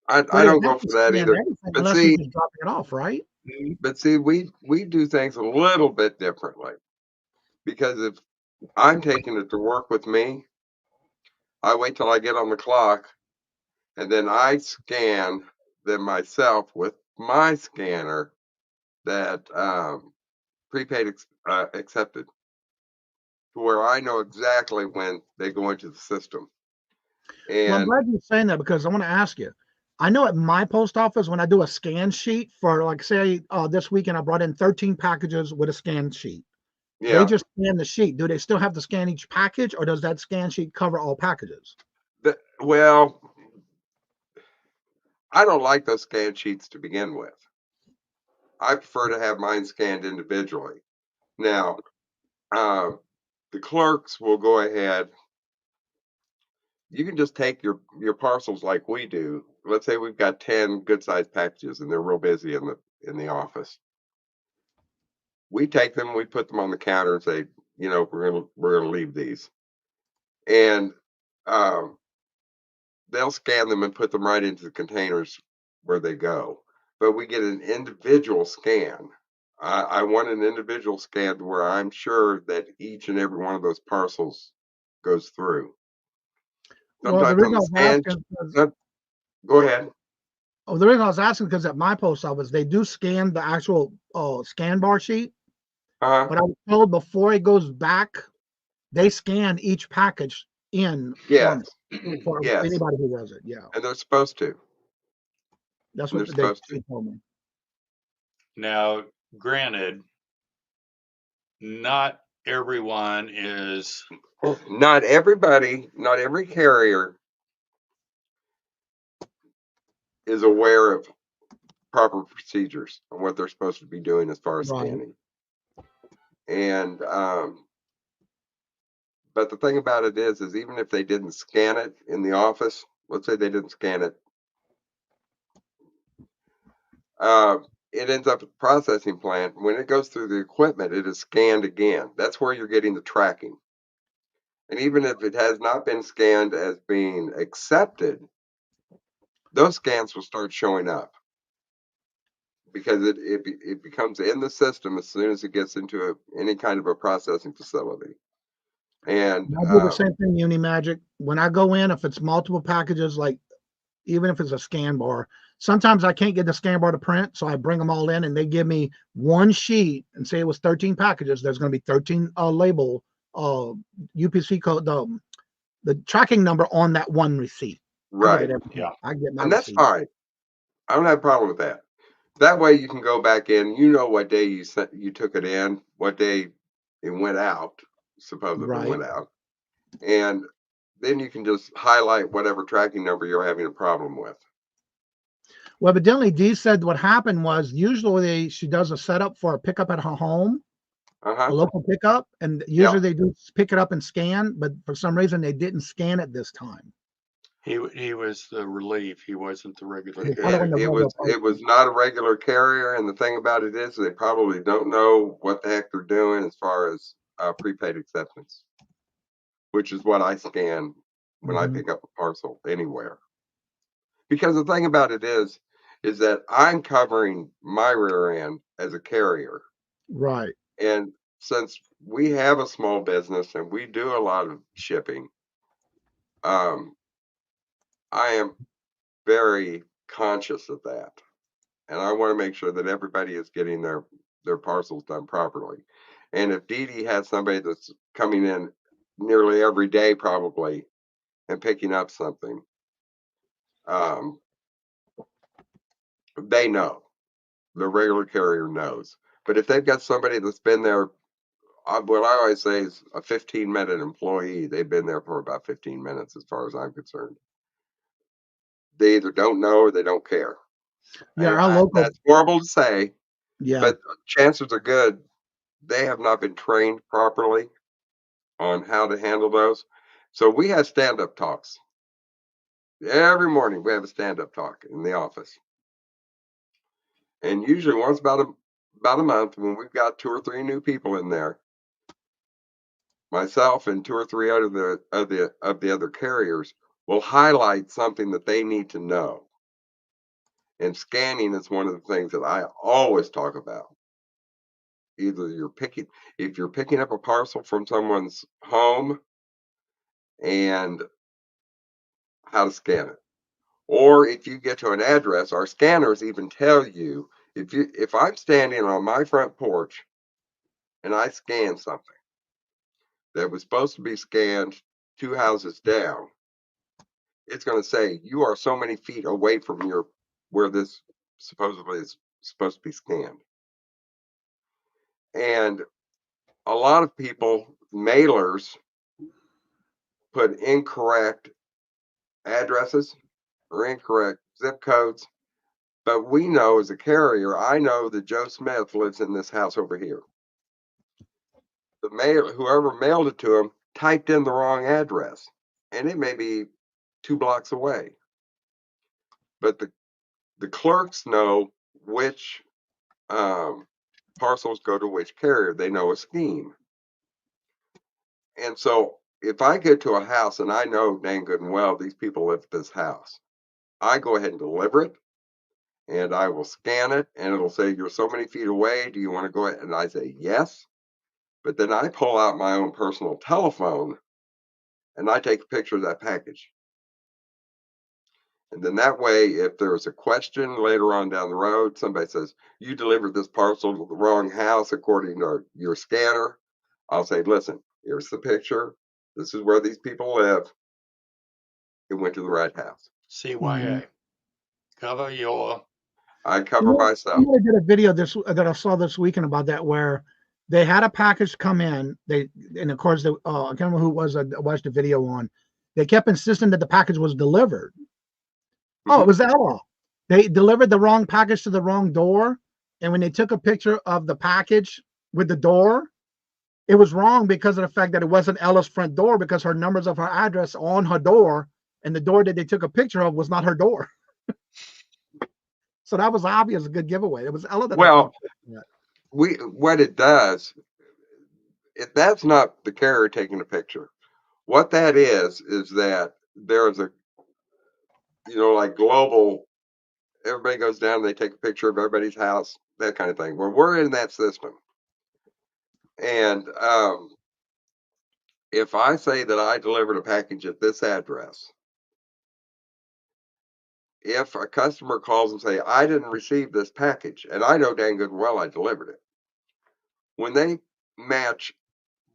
I don't go for that either. But unless see, you're just dropping it off, right? But see, we do things a little bit differently, because if I'm taking it to work with me, I wait till I get on the clock, and then I scan them myself with my scanner that prepaid accepted, to where I know exactly when they go into the system. Well, I'm And glad you're saying that, because I want to ask you. I know at my post office, when I do a scan sheet for, like, say, this weekend, I brought in 13 packages with a scan sheet. yeah, They just scan the sheet. Do they still have to scan each package, or does that scan sheet cover all packages? well, I don't like those scan sheets to begin with. I prefer to have mine scanned individually. Now, the clerks will go ahead. You can just take your parcels like we do. Let's say we've got 10 good sized packages and they're real busy in the office. We take them, we put them on the counter and say, we're gonna leave these. And they'll scan them and put them right into the containers where they go. But we get an individual scan. I want an individual scan where I'm sure that each and every one of those parcels goes through. Well, the Sometimes on reason I the was scan, asking, was, go ahead. the reason I was asking because at my post office they do scan the actual scan bar sheet, but I was told before it goes back, they scan each package in Yes. for Yes. anybody who does it. Yeah, And they're supposed to. that's And what they're they supposed to. told me. Now, granted, not everyone is. Not everybody, not every carrier is aware of proper procedures and what they're supposed to be doing as far as Right. scanning. And but the thing about it is even if they didn't scan it in the office, let's say they didn't scan it, it ends up at the processing plant. When it goes through the equipment, it is scanned again. That's where you're getting the tracking. And even if it has not been scanned as being accepted, those scans will start showing up because it becomes in the system as soon as it gets into any kind of a processing facility. And I do the same thing, Unimagic. When I go in, if it's multiple packages, like even if it's a scan bar, sometimes I can't get the scan bar to print, so I bring them all in and they give me one sheet and say it was 13 packages. There's going to be 13 label UPC code, the tracking number on that one receipt. right, I get my and that's receipt. fine. I don't have a problem with that. That way you can go back in. You know what day you took it in, what day it went out, supposedly Right. went out, and then you can just highlight whatever tracking number you're having a problem with. Well, evidently, Dee said what happened was usually she does a setup for a pickup at her home, a local pickup, and usually they do pick it up and scan, but for some reason they didn't scan it this time. He was the relief. He wasn't the regular They carrier. put it in the It was not a regular carrier, and the thing about it is they probably don't know what the heck they're doing as far as prepaid acceptance, which is what I scan when I pick up a parcel anywhere. Because the thing about it is that I'm covering my rear end as a carrier. Right. And since we have a small business and we do a lot of shipping, I am very conscious of that. And I want to make sure that everybody is getting their parcels done properly. And if Dee Dee has somebody that's coming in nearly every day probably and picking up something, they know. The regular carrier knows. But if they've got somebody that's been there, what I always say is a 15-minute employee, they've been there for about 15 minutes as far as I'm concerned. They either don't know or they don't care. Yeah, our local. That's horrible to say, Yeah. but chances are good they have not been trained properly on how to handle those. So we have stand-up talks. Every morning we have a stand-up talk in the office. And usually once about a month, when we've got 2 or 3 new people in there, myself and 2 or 3 out of the other carriers will highlight something that they need to know. And scanning is one of the things that I always talk about. Either if you're picking up a parcel from someone's home, and how to scan it. Or if you get to an address, our scanners even tell you if I'm standing on my front porch and I scan something that was supposed to be scanned 2 houses down, it's going to say you are so many feet away from where this supposedly is supposed to be scanned. And a lot of people, mailers, put incorrect addresses or incorrect zip codes. But we know as a carrier, I know that Joe Smith lives in this house over here. Whoever mailed it to him typed in the wrong address, and it may be 2 blocks away. But the clerks know which parcels go to which carrier. They know a scheme. And so if I get to a house and I know dang good and well these people live at this house, I go ahead and deliver it, and I will scan it, and it'll say, you're so many feet away. Do you want to go ahead? And I say, yes. But then I pull out my own personal telephone, and I take a picture of that package. And then that way, if there's a question later on down the road, somebody says, you delivered this parcel to the wrong house according to your scanner, I'll say, listen, here's the picture. This is where these people live. It went to the right house. CYA. Cover your. I cover myself. I did a video that I saw this weekend about that, where they had a package come in. And of course, I can't remember who it was I watched the video on. They kept insisting that the package was delivered. Oh, it was Ella. They delivered the wrong package to the wrong door. And when they took a picture of the package with the door, it was wrong because of the fact that it wasn't Ella's front door, because her numbers of her address on her door, and the door that they took a picture of was not her door. So that was obvious, a good giveaway. It was Ella that. Well, what it does, that's not the carrier taking a picture. What that is that there's a, like global, everybody goes down, they take a picture of everybody's house, that kind of thing. Well, we're in that system. And if I say that I delivered a package at this address, if a customer calls and say, I didn't receive this package, and I know dang good and well I delivered it, when they match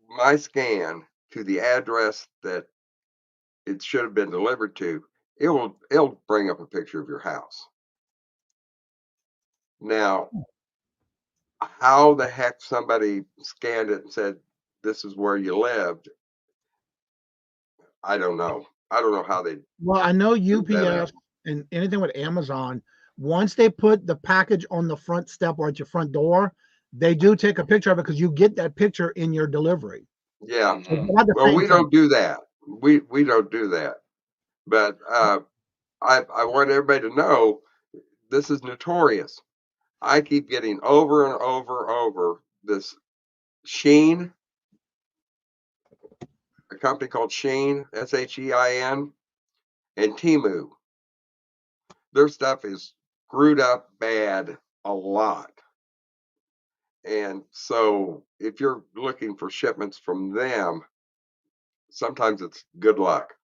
my scan to the address that it should have been delivered to, it'll bring up a picture of your house. Now, how the heck somebody scanned it and said, this is where you lived, I don't know. I don't know how they. Well, I know UPS and anything with Amazon, once they put the package on the front step or at your front door, they do take a picture of it, because you get that picture in your delivery. Yeah. Well, we don't do that. We don't do that. But I want everybody to know this is notorious. I keep getting over and over this Shein, a company called Shein, SHEIN, and Temu. Their stuff is screwed up bad a lot. And so if you're looking for shipments from them, sometimes it's good luck.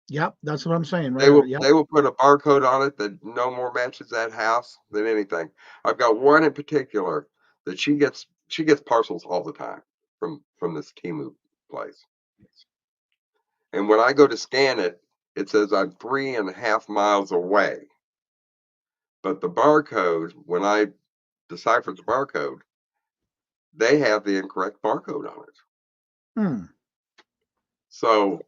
Yep, that's what I'm saying. Right. They will put a barcode on it that no more matches that house than anything. I've got one in particular that she gets parcels all the time from this Temu place. And when I go to scan it, it says I'm 3.5 miles away. But the barcode, when I decipher the barcode, they have the incorrect barcode on it. So,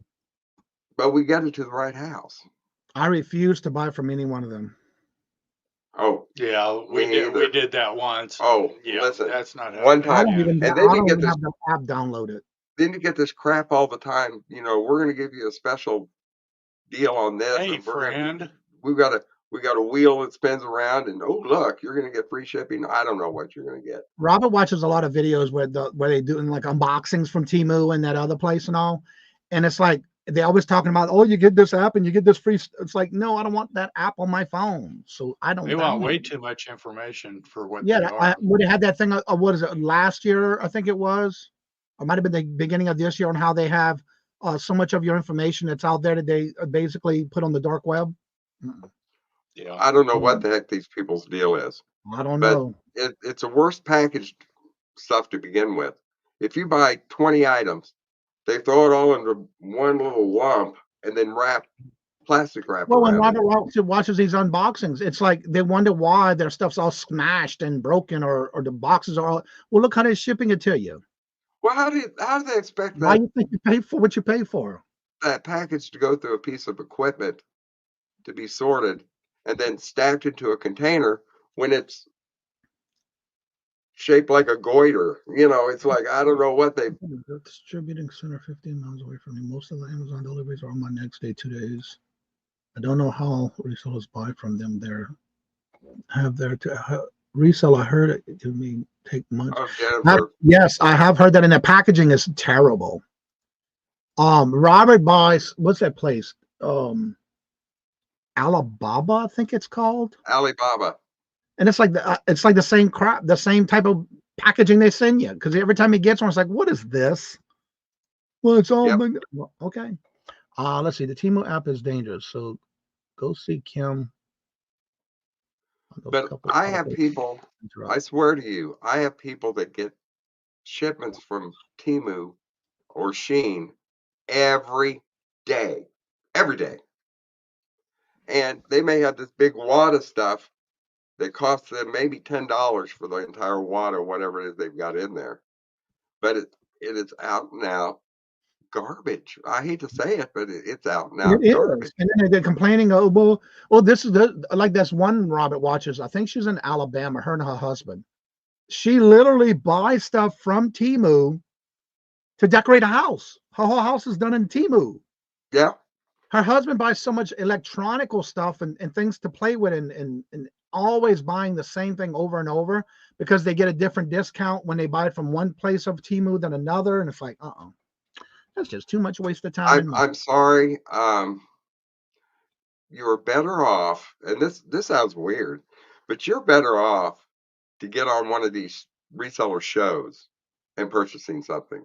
but we get it to the right house. I refuse to buy from any one of them. Oh, yeah, we did that once. Oh, yeah, listen, that's not one time, and then you get this have the app downloaded. Then you get this crap all the time. We're going to give you a special deal on this. Hey, and friend, we got a wheel that spins around, and oh look, you're going to get free shipping. I don't know what you're going to get. Robert watches a lot of videos where they doing like unboxings from Temu and that other place and all, and it's like they always talking about, oh, you get this app and you get this free. It's like, no, I don't want that app on my phone, so I don't. They want way too much information for what. Yeah, they are. Would have had that thing. What is it? Last year, I think it was, or might have been the beginning of this year, on how they have so much of your information that's out there that they basically put on the dark web. Yeah, I don't know what the heck these people's deal is. I don't know. It's a worse packaged stuff to begin with. If you buy 20 items, they throw it all into one little lump and then plastic wrap. Well, when Robert watches these unboxings, it's like they wonder why their stuff's all smashed and broken, or the boxes are all. Well, look how they're shipping it to you. Well, how do they expect that? Why do you think you pay for what you pay for? That package to go through a piece of equipment to be sorted and then stacked into a container when it's shaped like a goiter. It's like, I don't know what they. The distributing center 15 miles away from me. Most of the Amazon deliveries are on my next day, 2 days. I don't know how resellers buy from them. Resell. I heard it can be take months. Oh, yes, I have heard that, and the packaging is terrible. Robert buys, what's that place? Alibaba, I think it's called. Alibaba. And it's like the same crap, the same type of packaging they send you. Because every time he gets one, it's like, what is this? Well, it's all well, okay. Let's see. The Temu app is dangerous, so go see Kim. But I have people. I swear to you, I have people that get shipments from Temu or Shein every day, and they may have this big wad of stuff that costs them maybe $10 for the entire wad or whatever it is they've got in there, but it is out and out garbage. I hate to say it, but it's out and out garbage. Is. And then they're complaining, oh, well, this is like this one Robert watches. I think she's in Alabama, her and her husband. She literally buys stuff from Temu to decorate a house. Her whole house is done in Temu. Yeah. Her husband buys so much electronical stuff and things to play with and always buying the same thing over and over because they get a different discount when they buy it from one place of Temu than another. And it's like, that's just too much waste of time. I'm sorry. You're better off, and this sounds weird, but you're better off to get on one of these reseller shows and purchasing something.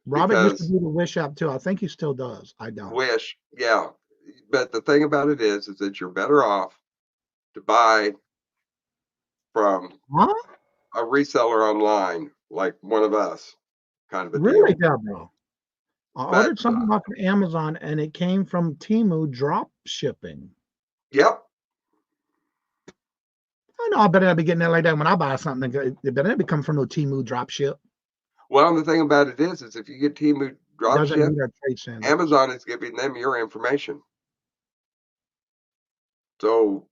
Robert used to do the Wish app too. I think he still does. I don't. Wish, yeah. But the thing about it is that you're better off to buy from a reseller online, like one of us, kind of a really, deal. Yeah, bro. I ordered something off of Amazon and it came from Temu drop shipping. Yep. I know I better not be getting that like that when I buy something. It better not be coming from no Temu drop ship. Well, the thing about it is if you get Temu drop ship, Amazon is giving them your information. So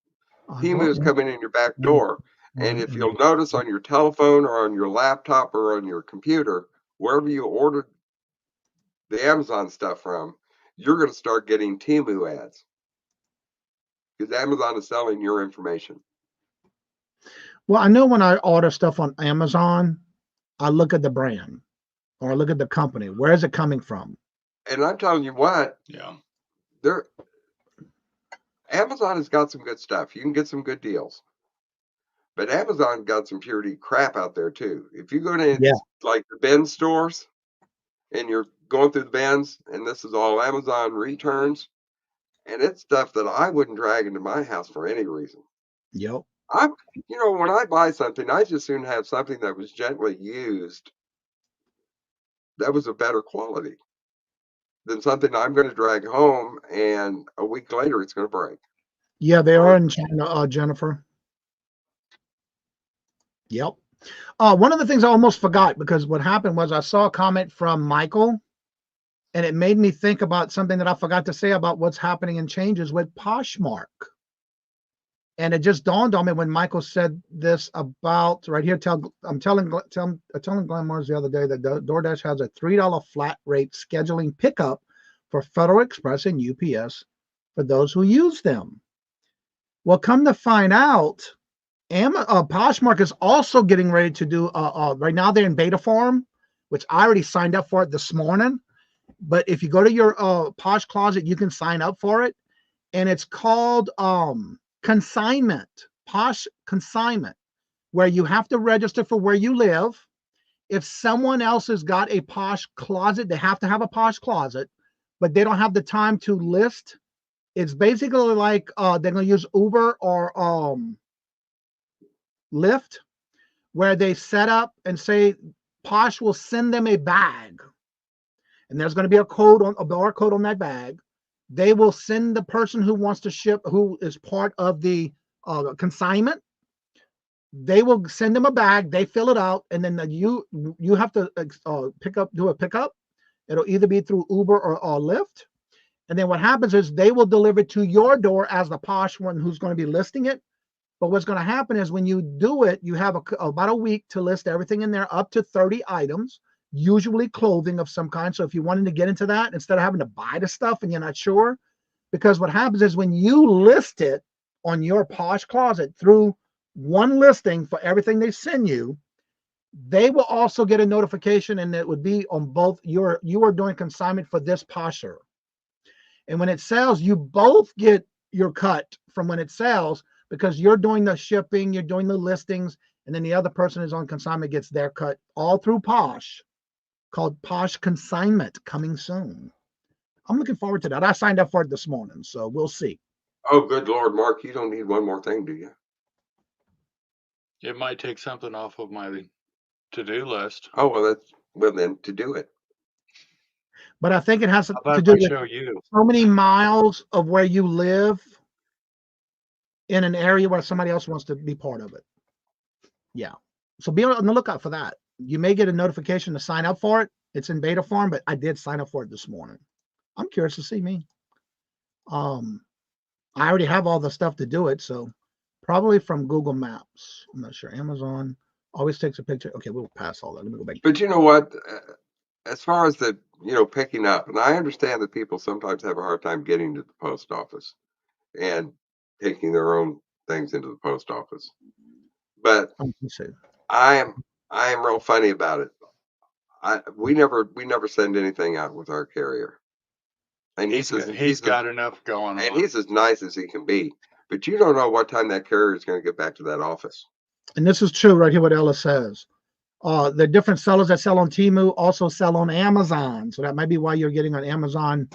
Temu is coming in your back door. And if you'll notice on your telephone or on your laptop or on your computer, wherever you ordered the Amazon stuff from, you're going to start getting Temu ads because Amazon is selling your information. Well, I know when I order stuff on Amazon, I look at the brand or I look at the company. Where is it coming from? And I'm telling you what, Amazon has got some good stuff. You can get some good deals. But Amazon got some purity crap out there too. If you go to like the bin stores and you're going through the bins and this is all Amazon returns, and it's stuff that I wouldn't drag into my house for any reason. Yep. When I buy something, I just soon have something that was gently used that was a better quality than something I'm going to drag home and a week later it's going to break. Yeah, they are in China, Jennifer. Yep. One of the things I almost forgot, because what happened was I saw a comment from Michael and it made me think about something that I forgot to say about what's happening and changes with Poshmark. And it just dawned on me when Michael said this about right here. I'm telling Glenn Mars the other day that DoorDash has a $3 flat rate scheduling pickup for Federal Express and UPS for those who use them. Well, come to find out, Poshmark is also getting ready to do. Right now they're in beta form, which I already signed up for it this morning. But if you go to your Posh Closet, you can sign up for it, and it's called consignment, Posh consignment, where you have to register for where you live. If someone else has got a Posh closet, they have to have a Posh closet, but they don't have the time to list. It's basically like they're going to use Uber or Lyft, where they set up and say Posh will send them a bag, and there's going to be a barcode on that bag. They will send the person who wants to ship, who is part of the consignment. They will send them a bag. They fill it out, and then you have to do a pickup. It'll either be through Uber or Lyft. And then what happens is they will deliver it to your door as the Posh one who's going to be listing it. But what's going to happen is when you do it, you have about a week to list everything in there, up to 30 items. Usually clothing of some kind. So if you wanted to get into that, instead of having to buy the stuff and you're not sure, because what happens is when you list it on your Posh Closet through one listing for everything they send you, they will also get a notification, and it would be on both you are doing consignment for this posher. And when it sells, you both get your cut from when it sells, because you're doing the shipping, you're doing the listings, and then the other person is on consignment gets their cut, all through Posh, called Posh Consignment, coming soon. I'm looking forward to that. I signed up for it this morning, so we'll see. Oh, good Lord, Mark, you don't need one more thing, do you? It might take something off of my to-do list. Oh, well then to do it. But I think it has How about to if do I with show you? so many miles of where you live in an area where somebody else wants to be part of it. Yeah. So be on the lookout for that. You may get a notification to sign up for it. It's in beta form, but I did sign up for it this morning. I'm curious to see me. I already have all the stuff to do it, so probably from Google Maps. I'm not sure. Amazon always takes a picture. Okay, we'll pass all that. Let me go back. But you know what? As far as the, picking up, and I understand that people sometimes have a hard time getting to the post office and taking their own things into the post office. But I am real funny about it. We never send anything out with our carrier. And he's got enough going on. And he's as nice as he can be. But you don't know what time that carrier is going to get back to that office. And this is true right here, what Ella says. The different sellers that sell on Temu also sell on Amazon. So that might be why you're getting an Amazon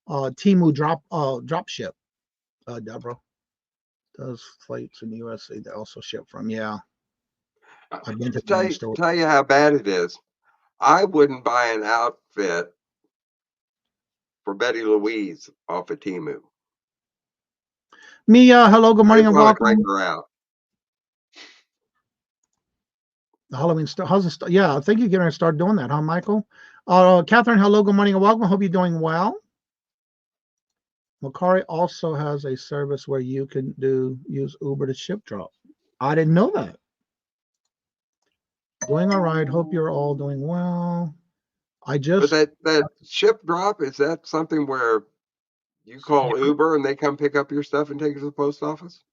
Temu drop ship. Deborah does flights in the USA they also ship from. Yeah. I've been to tell you how bad it is. I wouldn't buy an outfit for Betty Louise off of Temu. Mia, hello, good morning, and welcome. Break her out. The Halloween store. How's it start? Yeah, I think you're going to start doing that, huh, Michael? Catherine, hello, good morning, and welcome. Hope you're doing well. Macari also has a service where you can use Uber to ship drop. I didn't know that. Doing all right. Hope you're all doing well. But that ship drop, is that something where you call Uber and they come pick up your stuff and take it to the post office?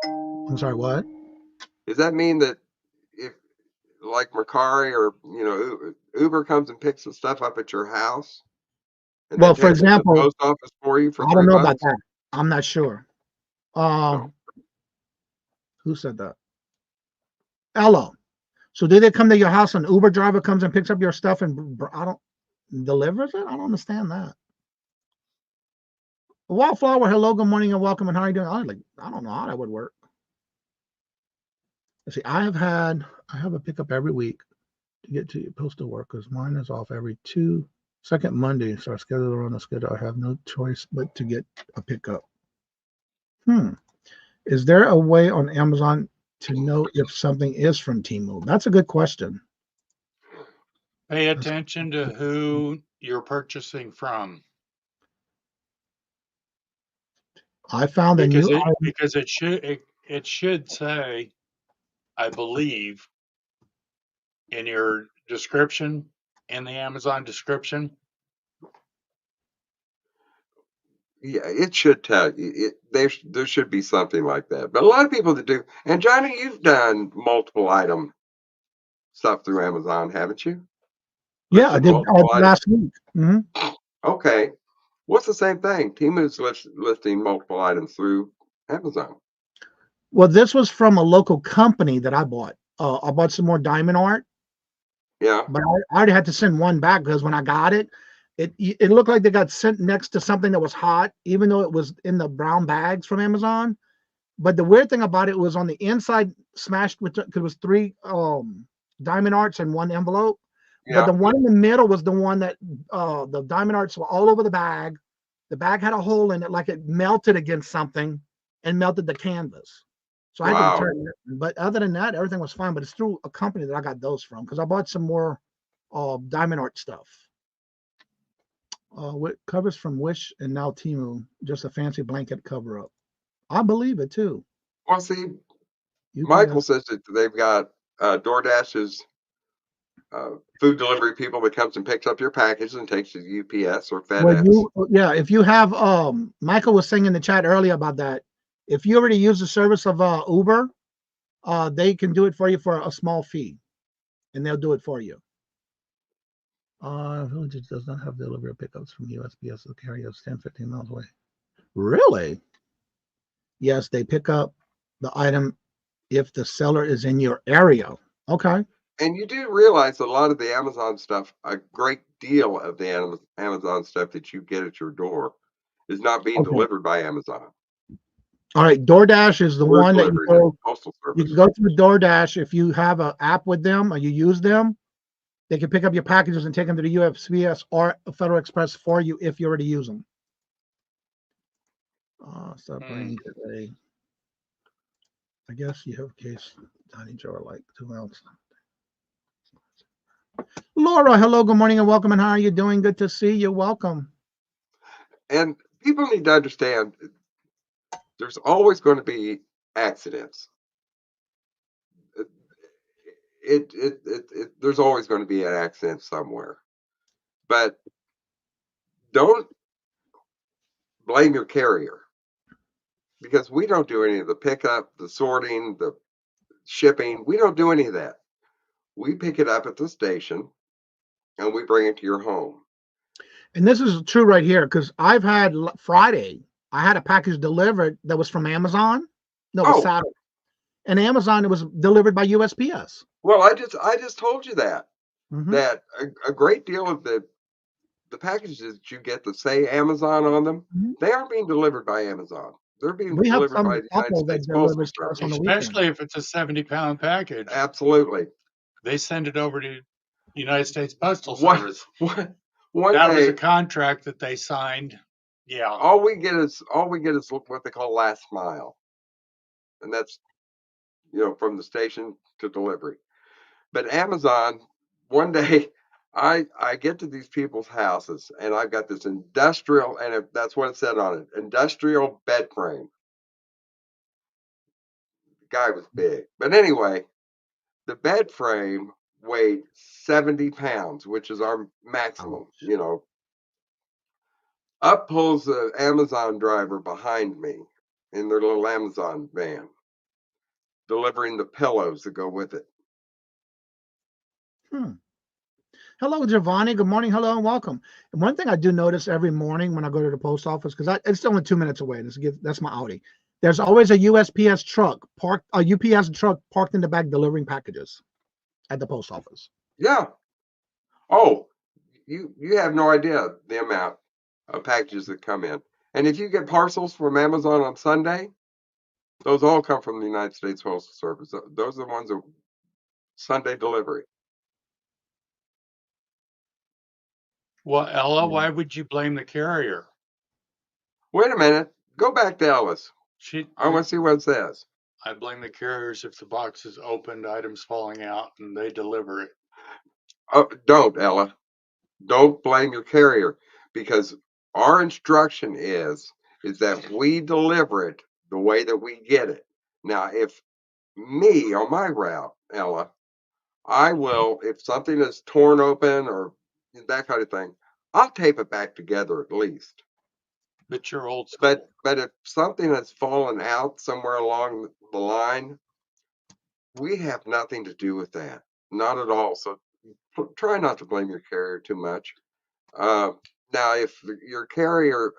I'm sorry, what? Does that mean that if, like Macari or Uber comes and picks the stuff up at your house? Well, for example, the post office for you for I don't know $3? about that. I'm not sure. Who said that? Ella. So did they come to your house and Uber driver comes and picks up your stuff and delivers it? I don't understand that. Wildflower, hello, good morning and welcome. And how are you doing? I don't know how that would work. Let's see, I have a pickup every week to get to your postal workers. Mine is off every second Monday. So I schedule around the schedule. I have no choice but to get a pickup. Is there a way on Amazon to know if something is from Temu? That's a good question. Pay attention to who you're purchasing from. I found because it should say, I believe, in your description, in the Amazon description. Yeah, it should tell you. There should be something like that. But a lot of people that do, and Johnny, you've done multiple item stuff through Amazon, haven't you? Yeah, I did last week. Mm-hmm. Okay. What's the same thing? Temu's listing multiple items through Amazon. Well, this was from a local company that I bought. I bought some more diamond art. Yeah. But I already had to send one back because when I got it, it looked like they got sent next to something that was hot, even though it was in the brown bags from Amazon. But the weird thing about it was on the inside smashed with, because it was 3 diamond arts in one envelope. Yeah. But the one in the middle was the one that the diamond arts were all over the bag. The bag had a hole in it, like it melted against something and melted the canvas. So I had to return it. But other than that, everything was fine. But it's through a company that I got those from, because I bought some more diamond art stuff. What covers from Wish and now Temu, just a fancy blanket cover up. I believe it too. Well, see, Michael says that they've got DoorDash's food delivery people that comes and picks up your package and takes it to UPS or FedEx. Well, if you have, Michael was saying in the chat earlier about that. If you already use the service of Uber, they can do it for you for a small fee, and they'll do it for you. Village does not have delivery pickups from USPS. The carrier is 10, 15 miles away. Really? Yes, they pick up the item if the seller is in your area. Okay. And you do realize a lot of the Amazon stuff, a great deal of the Amazon stuff that you get at your door is not being delivered by Amazon. All right. DoorDash is the We're one that you delivering go. Postal You Service. can go through DoorDash if you have an app with them or you use them. They can pick up your packages and take them to the USPS or Federal Express for you if you already use them. Stop bringing today. I guess you have a case, tiny jar like 2 ounce. Laura, hello, good morning and welcome. And how are you doing? Good to see you. Welcome. And people need to understand there's always going to be accidents. There's always going to be an accident somewhere. But don't blame your carrier, because we don't do any of the pickup, the sorting, the shipping. We don't do any of that. We pick it up at the station and we bring it to your home. And this is true right here because I've had Friday, I had a package delivered that was from Amazon. No, it was Saturday. And Amazon, it was delivered by USPS. Well, I just told you that. That a great deal of the packages that you get that say Amazon on them, they aren't being delivered by Amazon. They're being delivered by the United States Postal Service. Especially if it's a 70-pound package. Absolutely. They send it over to United States Postal Service. That was a contract that they signed. Yeah. All we get is what they call last mile. And that's, from the station to delivery. But Amazon, one day I get to these people's houses and I've got this industrial, and that's what it said on it, industrial bed frame. The guy was big. But anyway, the bed frame weighed 70 pounds, which is our maximum, Up pulls the Amazon driver behind me in their little Amazon van, delivering the pillows that go with it. Hello, Giovanni. Good morning. Hello and welcome. And one thing I do notice every morning when I go to the post office, because it's only 2 minutes away. That's my Audi. There's always a USPS truck parked, a UPS truck parked in the back delivering packages at the post office. Yeah. Oh, you have no idea the amount of packages that come in. And if you get parcels from Amazon on Sunday, those all come from the United States Postal Service. Those are the ones that Sunday delivery. Well, Ella, why would you blame the carrier? Wait a minute. Go back to Ellis. I want to see what it says. I blame the carriers if the box is opened, items falling out, and they deliver it. Don't, Ella. Don't blame your carrier, because our instruction is that we deliver it the way that we get it. Now, if me on my route, Ella, I will, if something is torn open or that kind of thing, I'll tape it back together at least. But you're old school. But if something has fallen out somewhere along the line, we have nothing to do with that. Not at all. So try not to blame your carrier too much. Now, if your carrier,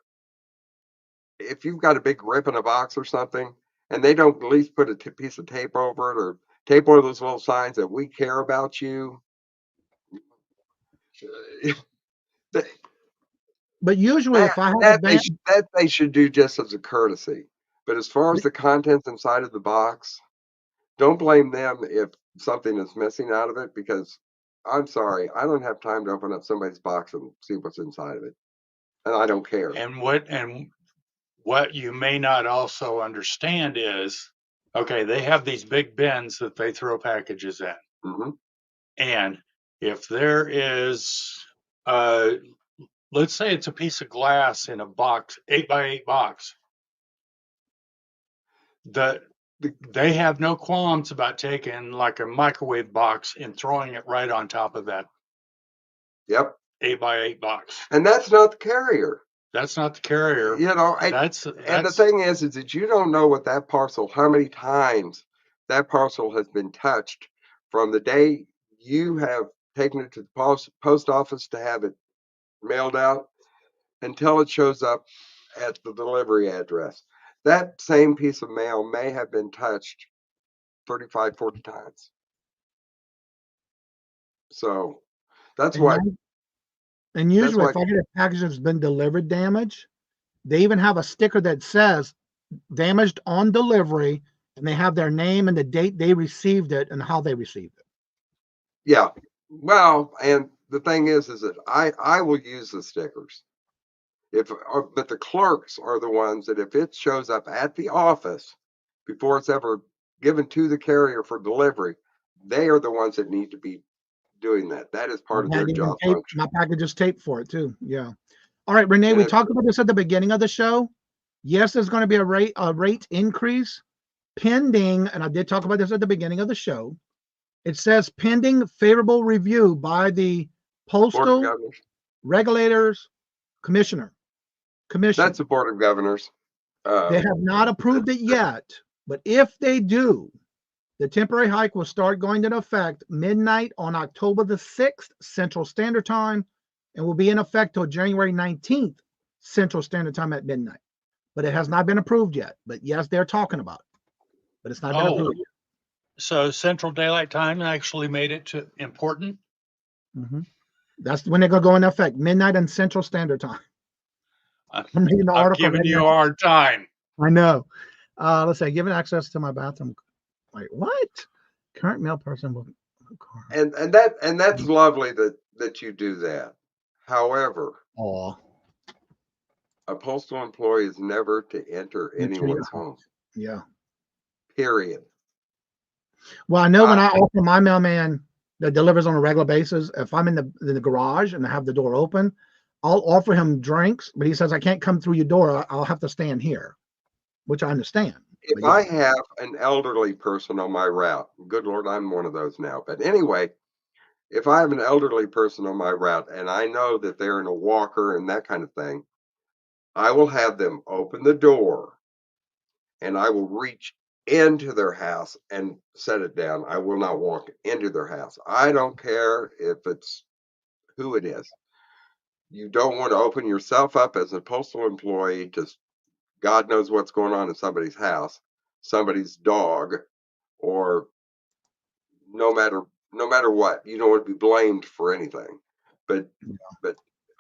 if you've got a big rip in a box or something, and they don't at least put a piece of tape over it or tape one of those little signs that we care about you. But usually, if I have that they should do just as a courtesy. But as far as the contents inside of the box, don't blame them if something is missing out of it, because I'm sorry, I don't have time to open up somebody's box and see what's inside of it, and I don't care. And what you may not also understand is, okay, they have these big bins that they throw packages in, and if there is, let's say it's a piece of glass in a box, 8x8 box, they have no qualms about taking like a microwave box and throwing it right on top of that. Yep. 8x8 box. And that's not the carrier. That's not the carrier. And the thing is that you don't know what that parcel, how many times that parcel has been touched from the day you have taken it to the post office to have it mailed out until it shows up at the delivery address. That same piece of mail may have been touched 35, 40 times. So that's And, why. and usually, if I get a package that's been delivered damaged, they even have a sticker that says damaged on delivery, and they have their name and the date they received it and how they received it. Yeah. Well, and the thing is that I will use the stickers. But the clerks are the ones that if it shows up at the office before it's ever given to the carrier for delivery, they are the ones that need to be doing that. That is part of their job function. My package is taped for it too. Yeah. All right, Renee, we talked about this at the beginning of the show. Yes, there's going to be a rate increase pending, and I did talk about this at the beginning of the show. It says pending favorable review by the Postal Regulators Commission. That's the Board of Governors. They have not approved it yet, but if they do, the temporary hike will start going into effect midnight on October the 6th, Central Standard Time, and will be in effect till January 19th, Central Standard Time at midnight. But it has not been approved yet. But yes, they're talking about it, but it's not been approved yet. So Central Daylight Time actually made it important? Mm-hmm. That's when they're going to go into effect, midnight and Central Standard Time. I'm reading the article. Giving you a hard time. I know. Let's say, given access to my bathroom. Wait, what? Current mail person will. And that's lovely that you do that. However, a postal employee is never to enter anyone's home. Yeah. Period. Well, I know when I offer my mailman that delivers on a regular basis, if I'm in the garage and I have the door open, I'll offer him drinks, but he says I can't come through your door. I'll have to stand here, which I understand. If I have an elderly person on my route, good Lord, I'm one of those now. But anyway, if I have an elderly person on my route and I know that they're in a walker and that kind of thing, I will have them open the door and I will reach into their house and set it down. I will not walk into their house. I don't care if it's who it is. You don't want to open yourself up as a postal employee to God knows what's going on in somebody's house, somebody's dog, or no matter what. You don't want to be blamed for anything. But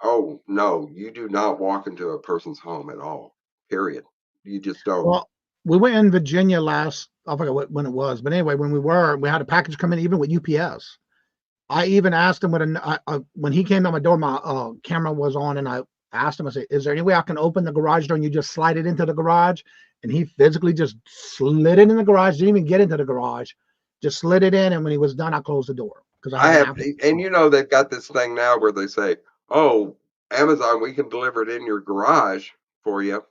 oh no, you do not walk into a person's home at all. Period. You just don't. Well, we were in Virginia last, I forget when it was, but anyway, when we had a package come in even with UPS. I even asked him when he came to my door, my camera was on, and I asked him, I said, is there any way I can open the garage door and you just slide it into the garage? And he physically just slid it in the garage, didn't even get into the garage, just slid it in. And when he was done, I closed the door. And you know, they've got this thing now where they say, oh, Amazon, we can deliver it in your garage for you.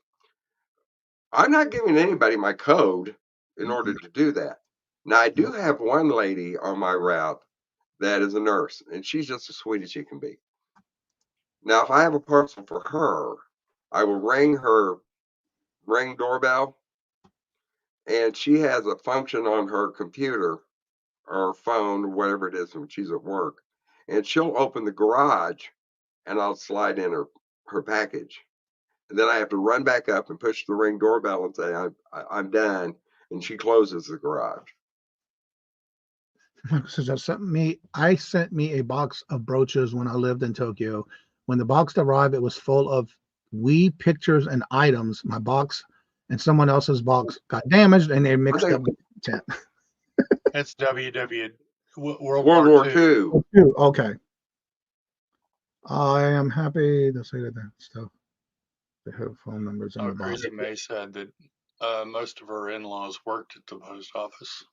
I'm not giving anybody my code in order to do that. Now, I do have one lady on my route that is a nurse, and she's just as sweet as she can be. Now, if I have a parcel for her, I will ring her Ring doorbell, and she has a function on her computer or phone, whatever it is when she's at work, and she'll open the garage, and I'll slide in her package. And then I have to run back up and push the Ring doorbell and say, I'm done, and she closes the garage. I sent me a box of brooches when I lived in Tokyo. When the box arrived, it was full of pictures and items. My box and someone else's box got damaged, and they mixed up the content. That's World War II. Okay. I am happy to say that stuff. They have phone numbers on the box. Crazy May said that most of her in-laws worked at the post office.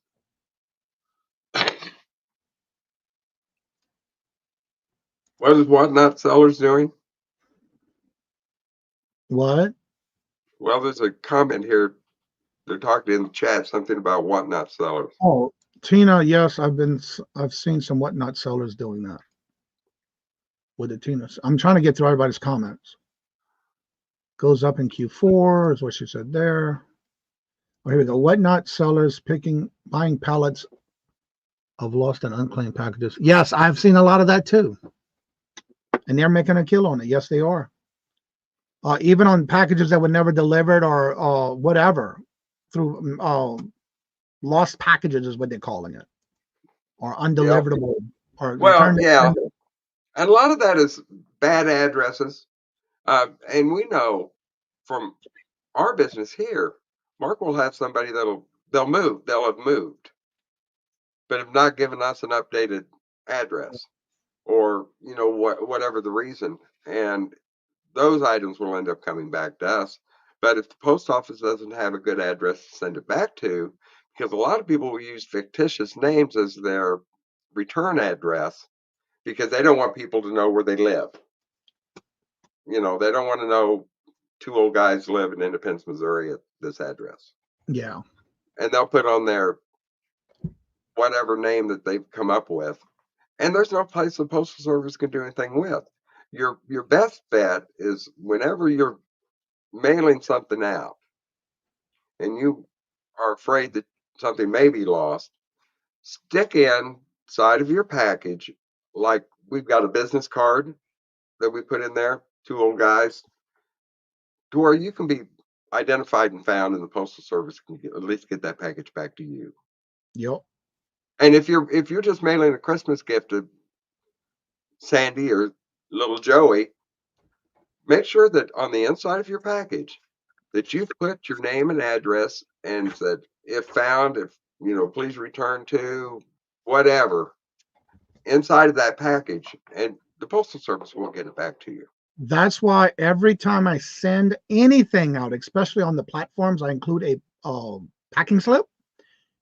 What is Whatnot Sellers doing? What? Well, there's a comment here. They're talking in the chat something about Whatnot Sellers. Oh, Tina, yes, I've seen some Whatnot Sellers doing that with the Tina. I'm trying to get through everybody's comments. Goes up in Q4 is what she said there. Oh, here we go. Whatnot sellers buying pallets of lost and unclaimed packages. Yes, I've seen a lot of that too. And they're making a kill on it. Yes, they are. Even on packages that were never delivered or whatever, through lost packages is what they're calling it, or undeliverable, or Well, returned. yeah, and a lot of that is bad addresses. And we know from our business here, Mark will have somebody they'll have moved, but have not given us an updated address, or whatever the reason, and those items will end up coming back to us. But if the post office doesn't have a good address to send it back to, because a lot of people will use fictitious names as their return address because they don't want people to know where they live. They don't want to know two old guys live in Independence, Missouri at this address. Yeah. And they'll put on their whatever name that they've come up with. And there's no place the Postal Service can do anything with. Your best bet is whenever you're mailing something out and you are afraid that something may be lost, stick inside of your package, like we've got a business card that we put in there, two old guys, to where you can be identified and found, and the Postal Service can at least get that package back to you. Yep. And if you're just mailing a Christmas gift to Sandy or little Joey, make sure that on the inside of your package that you've put your name and address and said, if found, please return to whatever inside of that package, and the Postal Service will get it back to you. That's why every time I send anything out, especially on the platforms, I include a packing slip.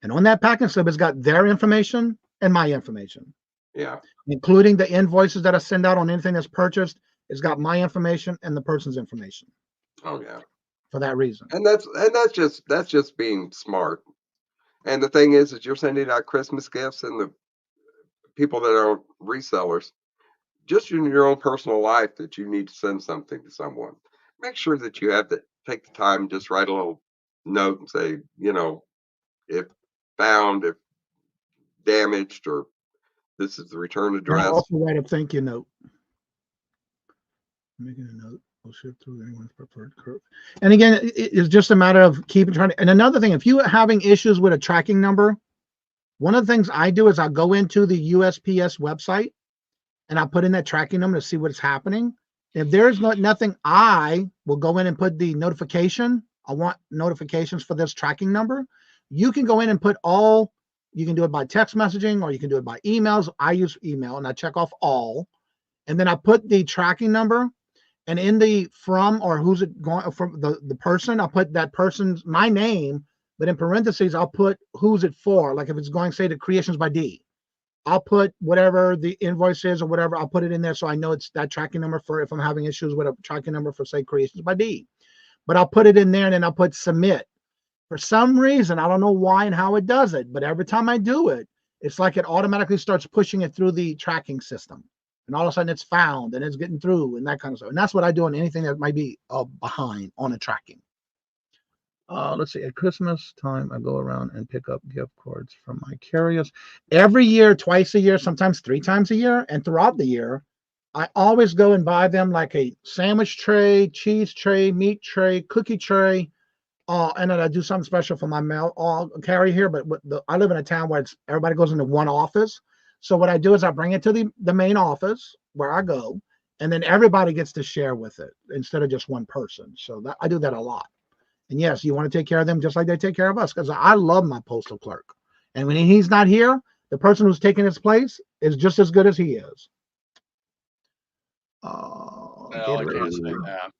And on that packing slip, it's got their information and my information. Yeah. Including the invoices that I send out on anything that's purchased. It's got my information and the person's information. Oh yeah. For that reason. And that's just being smart. And the thing is you're sending out Christmas gifts, and the people that are resellers, just in your own personal life, that you need to send something to someone, make sure that you have take the time and just write a little note and say, if found, if damaged, or this is the return address. And also write a thank you note. Making a note. We'll ship through anyone's preferred curve. And again, it's just a matter of trying to. And another thing, if you're having issues with a tracking number, one of the things I do is I go into the USPS website and I put in that tracking number to see what's happening. If there's nothing, I will go in and put the notification. I want notifications for this tracking number. You can go in and put all. You can do it by text messaging, or you can do it by emails. I use email and I check off all, and then I put the tracking number. And in the from, or who's it going from, the person, I'll put that person's my name, but in parentheses I'll put who's it for. Like if it's going, say, to Creations by D, I'll put whatever the invoice is or whatever, I'll put it in there so I know it's that tracking number for if I'm having issues with a tracking number for, say, Creations by D. But I'll put it in there and then I'll put submit. For some reason, I don't know why and how it does it, but every time I do it, it's like it automatically starts pushing it through the tracking system. And all of a sudden it's found and it's getting through and that kind of stuff. And that's what I do on anything that might be behind on a tracking. Let's see. At Christmas time, I go around and pick up gift cards from my carriers. Every year, twice a year, sometimes 3 times a year. And throughout the year, I always go and buy them like a sandwich tray, cheese tray, meat tray, cookie tray. And then I do something special for my mail carrier here. But I live in a town where everybody goes into one office. So what I do is I bring it to the main office where I go, and then everybody gets to share with it instead of just one person. So I do that a lot. And yes, you want to take care of them just like they take care of us, because I love my postal clerk. And when he's not here, the person who's taking his place is just as good as he is. No, I can't say that.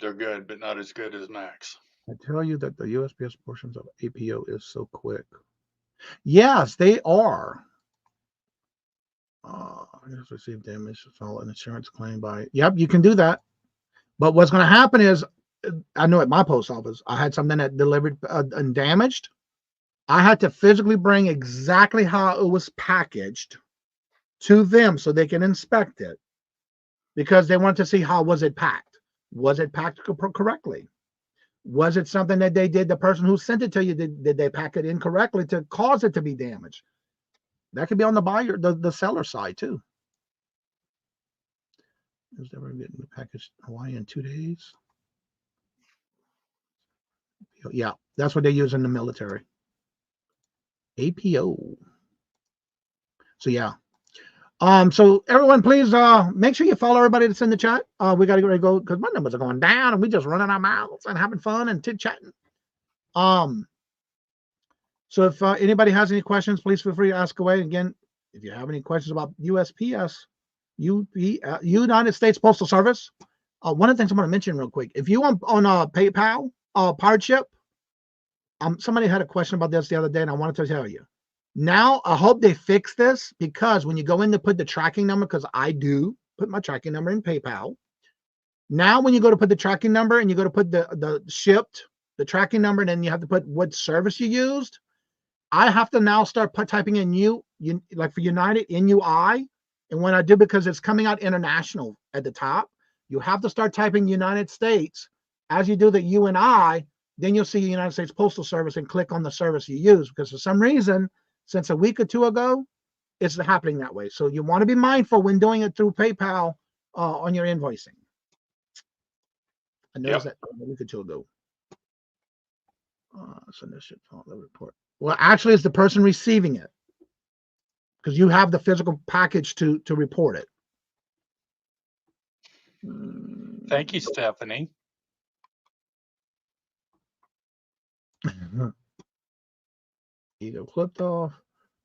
They're good, but not as good as Max. I tell you that the USPS portions of APO is so quick. Yes, they are. I just received damage to file an insurance claim by. Yep, you can do that. But what's going to happen is, I know at my post office, I had something that delivered and damaged. I had to physically bring exactly how it was packaged to them so they can inspect it, because they want to see how was it packed. Was it packed correctly? Was it something that they did, the person who sent it to you, did they pack it incorrectly to cause it to be damaged? That could be on the buyer, the seller side too. Is never getting the package Hawaii in 2 days? Yeah, that's what they use in the military. APO. So yeah. So everyone, please make sure you follow everybody that's in the chat. We got to get ready to go because my numbers are going down and we just running our mouths and having fun and chit-chatting. So if anybody has any questions, please feel free to ask away. Again, if you have any questions about USPS, United States Postal Service, one of the things I'm going to mention real quick, if you on PayPal, Pirate Ship, somebody had a question about this the other day and I wanted to tell you. Now, I hope they fix this because when you go in to put the tracking number, because I do put my tracking number in PayPal. Now, when you go to put the tracking number and you go to put the shipped, the tracking number, and then you have to put what service you used, I have to now start typing in like for United, NUI. And when I do, because it's coming out international at the top, you have to start typing United States. As you do the U and I, then you'll see United States Postal Service and click on the service you use. Because for some reason, since a week or two ago, it's happening that way. So you want to be mindful when doing it through PayPal on your invoicing. I noticed that a week or two ago. So this should follow the report. Well, actually, it's the person receiving it because you have the physical package to report it. Thank you, Stephanie. Ego clipped off.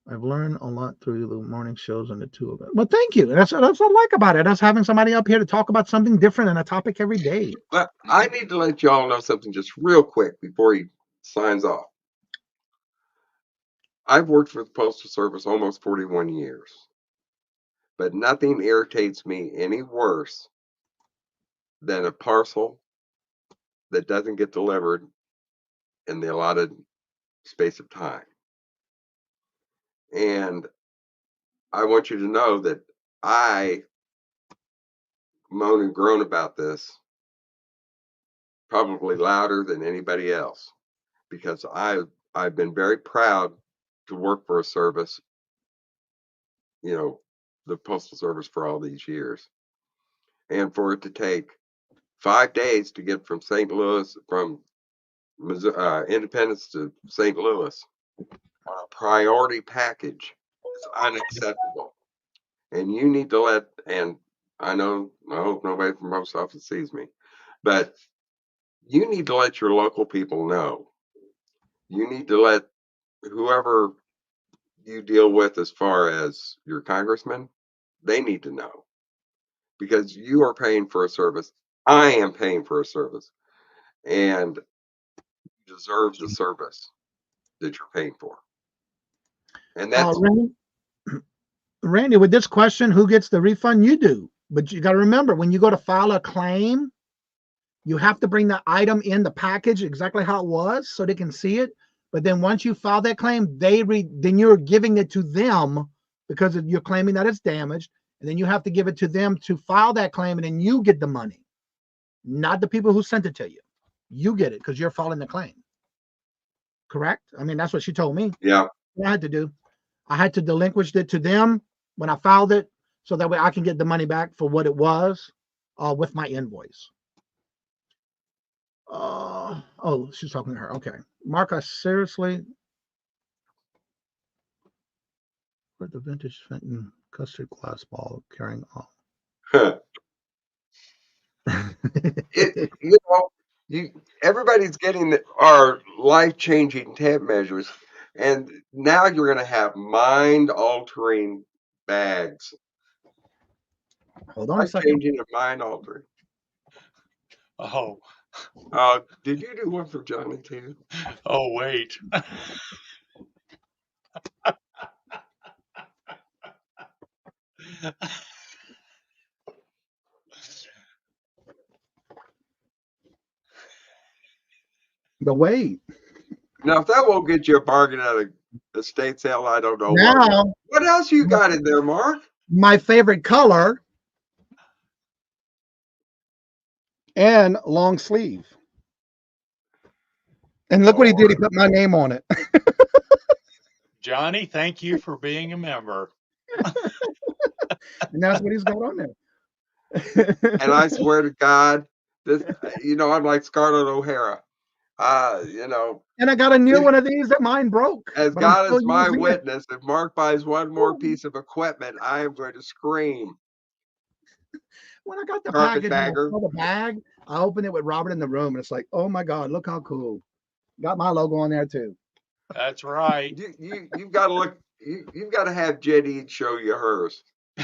I've learned a lot through the morning shows and the two of them. Well, thank you. That's what I like about it. That's having somebody up here to talk about something different and a topic every day. But I need to let y'all know something just real quick before he signs off. I've worked for the Postal Service almost 41 years, but nothing irritates me any worse than a parcel that doesn't get delivered in the allotted space of time. And I want you to know that I moan and groan about this probably louder than anybody else because I've been very proud to work for a service, you know, the Postal Service for all these years. And for it to take 5 days to get from St. Louis, from Independence to St. Louis on a priority package is unacceptable. And you need to let, and I hope nobody from post office sees me, but you need to let your local people know. You need to let whoever you deal with as far as your congressman, they need to know. Because you are paying for a service. I am paying for a service. And you deserve the service that you're paying for. And that's Randy, with this question, who gets the refund? You do. But you got to remember, when you go to file a claim, you have to bring the item in the package exactly how it was so they can see it. But then once you file that claim, then you're giving it to them because you're claiming that it's damaged. And then you have to give it to them to file that claim, and then you get the money, not the people who sent it to you. You get it because you're filing the claim. Correct? I mean, that's what she told me. Yeah. What I had to do. I had to delinquish it to them when I filed it so that way I can get the money back for what it was with my invoice. Oh, she's talking to her. Okay. Mark, I seriously. For the vintage Fenton custard glass ball carrying on. Everybody's getting our life-changing tape measures, and now you're going to have mind-altering bags. Hold on a second. Life-changing and mind-altering. Oh. Did you do one for Johnny too? Oh, wait. But wait. Now, if that won't get you a bargain at a estate sale, I don't know. Now, what else you got in there, Mark? My favorite color and long sleeve. And look what he did. He put my name on it. Johnny, thank you for being a member. And that's what he's got on there. And I swear to God, this, I'm like Scarlett O'Hara. And I got a new one of these that mine broke. As God is my witness, if Mark buys one more piece of equipment, I am going to scream. When I got the Carpet package, bagger. the bag, I opened it with Robert in the room, and it's like, oh my God, look how cool! Got my logo on there too. That's right. You've got to look. You've got to have Jenny show you hers.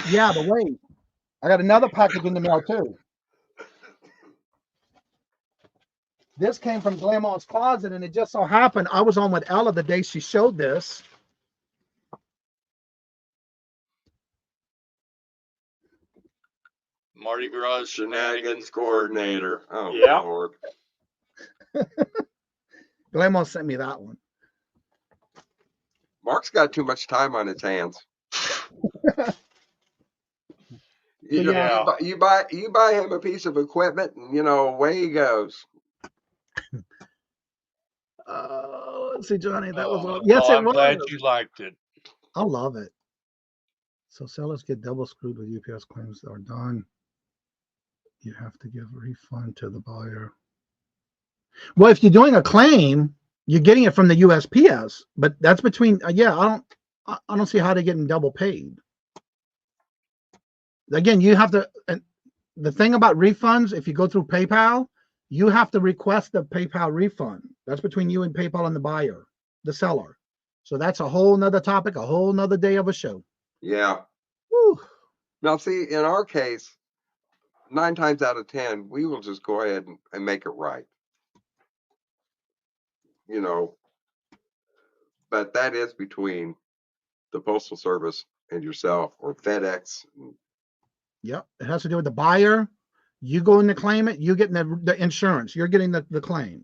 Yeah, but wait, I got another package in the mail too. This came from Grandma's closet, and it just so happened I was on with Ella the day she showed this. Mardi Gras Shenanigans coordinator. Oh, yeah. Lord. Grandma sent me that one. Mark's got too much time on his hands. You buy him a piece of equipment, and away he goes. Let's see, Johnny, that was all. Yes, it was. I'm glad you liked it. I love it. So sellers get double screwed with UPS claims that are done. You have to give a refund to the buyer. Well, if you're doing a claim, you're getting it from the USPS, but that's between. I don't see how they're getting double paid. Again, you have to. And the thing about refunds, if you go through PayPal, you have to request the PayPal refund. That's between you and PayPal and the buyer, the seller. So that's a whole nother topic, a whole nother day of a show. Yeah. Whew. Now, see, in our case, 9 times out of 10, we will just go ahead and make it right. But that is between the Postal Service and yourself, or FedEx. Yep. It has to do with the buyer. You go in to claim it, you're getting the insurance. You're getting the claim.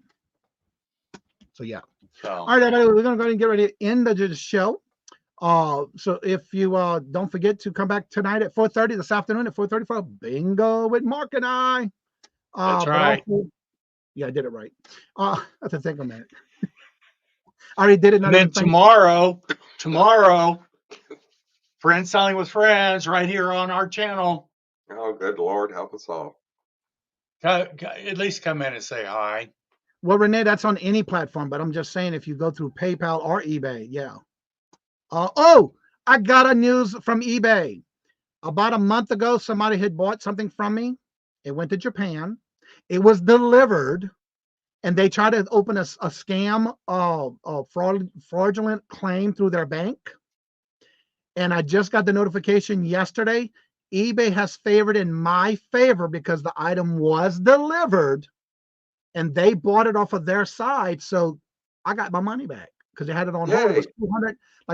So, yeah. All right, everybody, we're going to go ahead and get ready to end the show. So if you don't forget to come back tonight at 4:30 this afternoon at 4:30 for bingo with Mark and I. That's right. Also, yeah, I did it right. I have to think a minute. I already did it. And then tomorrow, Friends Selling with Friends, right here on our channel. Oh, good Lord, help us all. At least come in and say hi. Well, Renee, that's on any platform, but I'm just saying if you go through PayPal or eBay, yeah. I got a news from eBay. About a month ago, somebody had bought something from me. It went to Japan. It was delivered, and they tried to open a scam, fraudulent claim through their bank. And I just got the notification yesterday. eBay has favored in my favor because the item was delivered, and they bought it off of their side. So I got my money back because they had it on hold. It was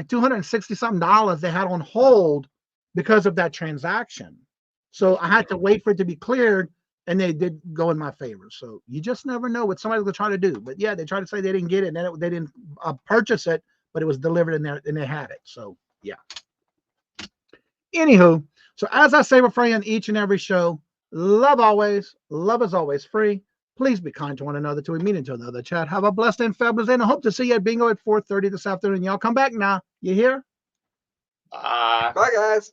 $260 something they had on hold because of that transaction. So I had to wait for it to be cleared, and they did go in my favor. So you just never know what somebody's going to try to do. But yeah, they tried to say they didn't get it, and then they didn't purchase it, but it was delivered in there, and they had it. So yeah. Anywho, so as I say, refrain each and every show, love always, love is always free. Please be kind to one another till we meet into another chat. Have a blessed and fabulous day, and I hope to see you at bingo at 4:30 this afternoon. Y'all come back now. You hear? Bye, guys.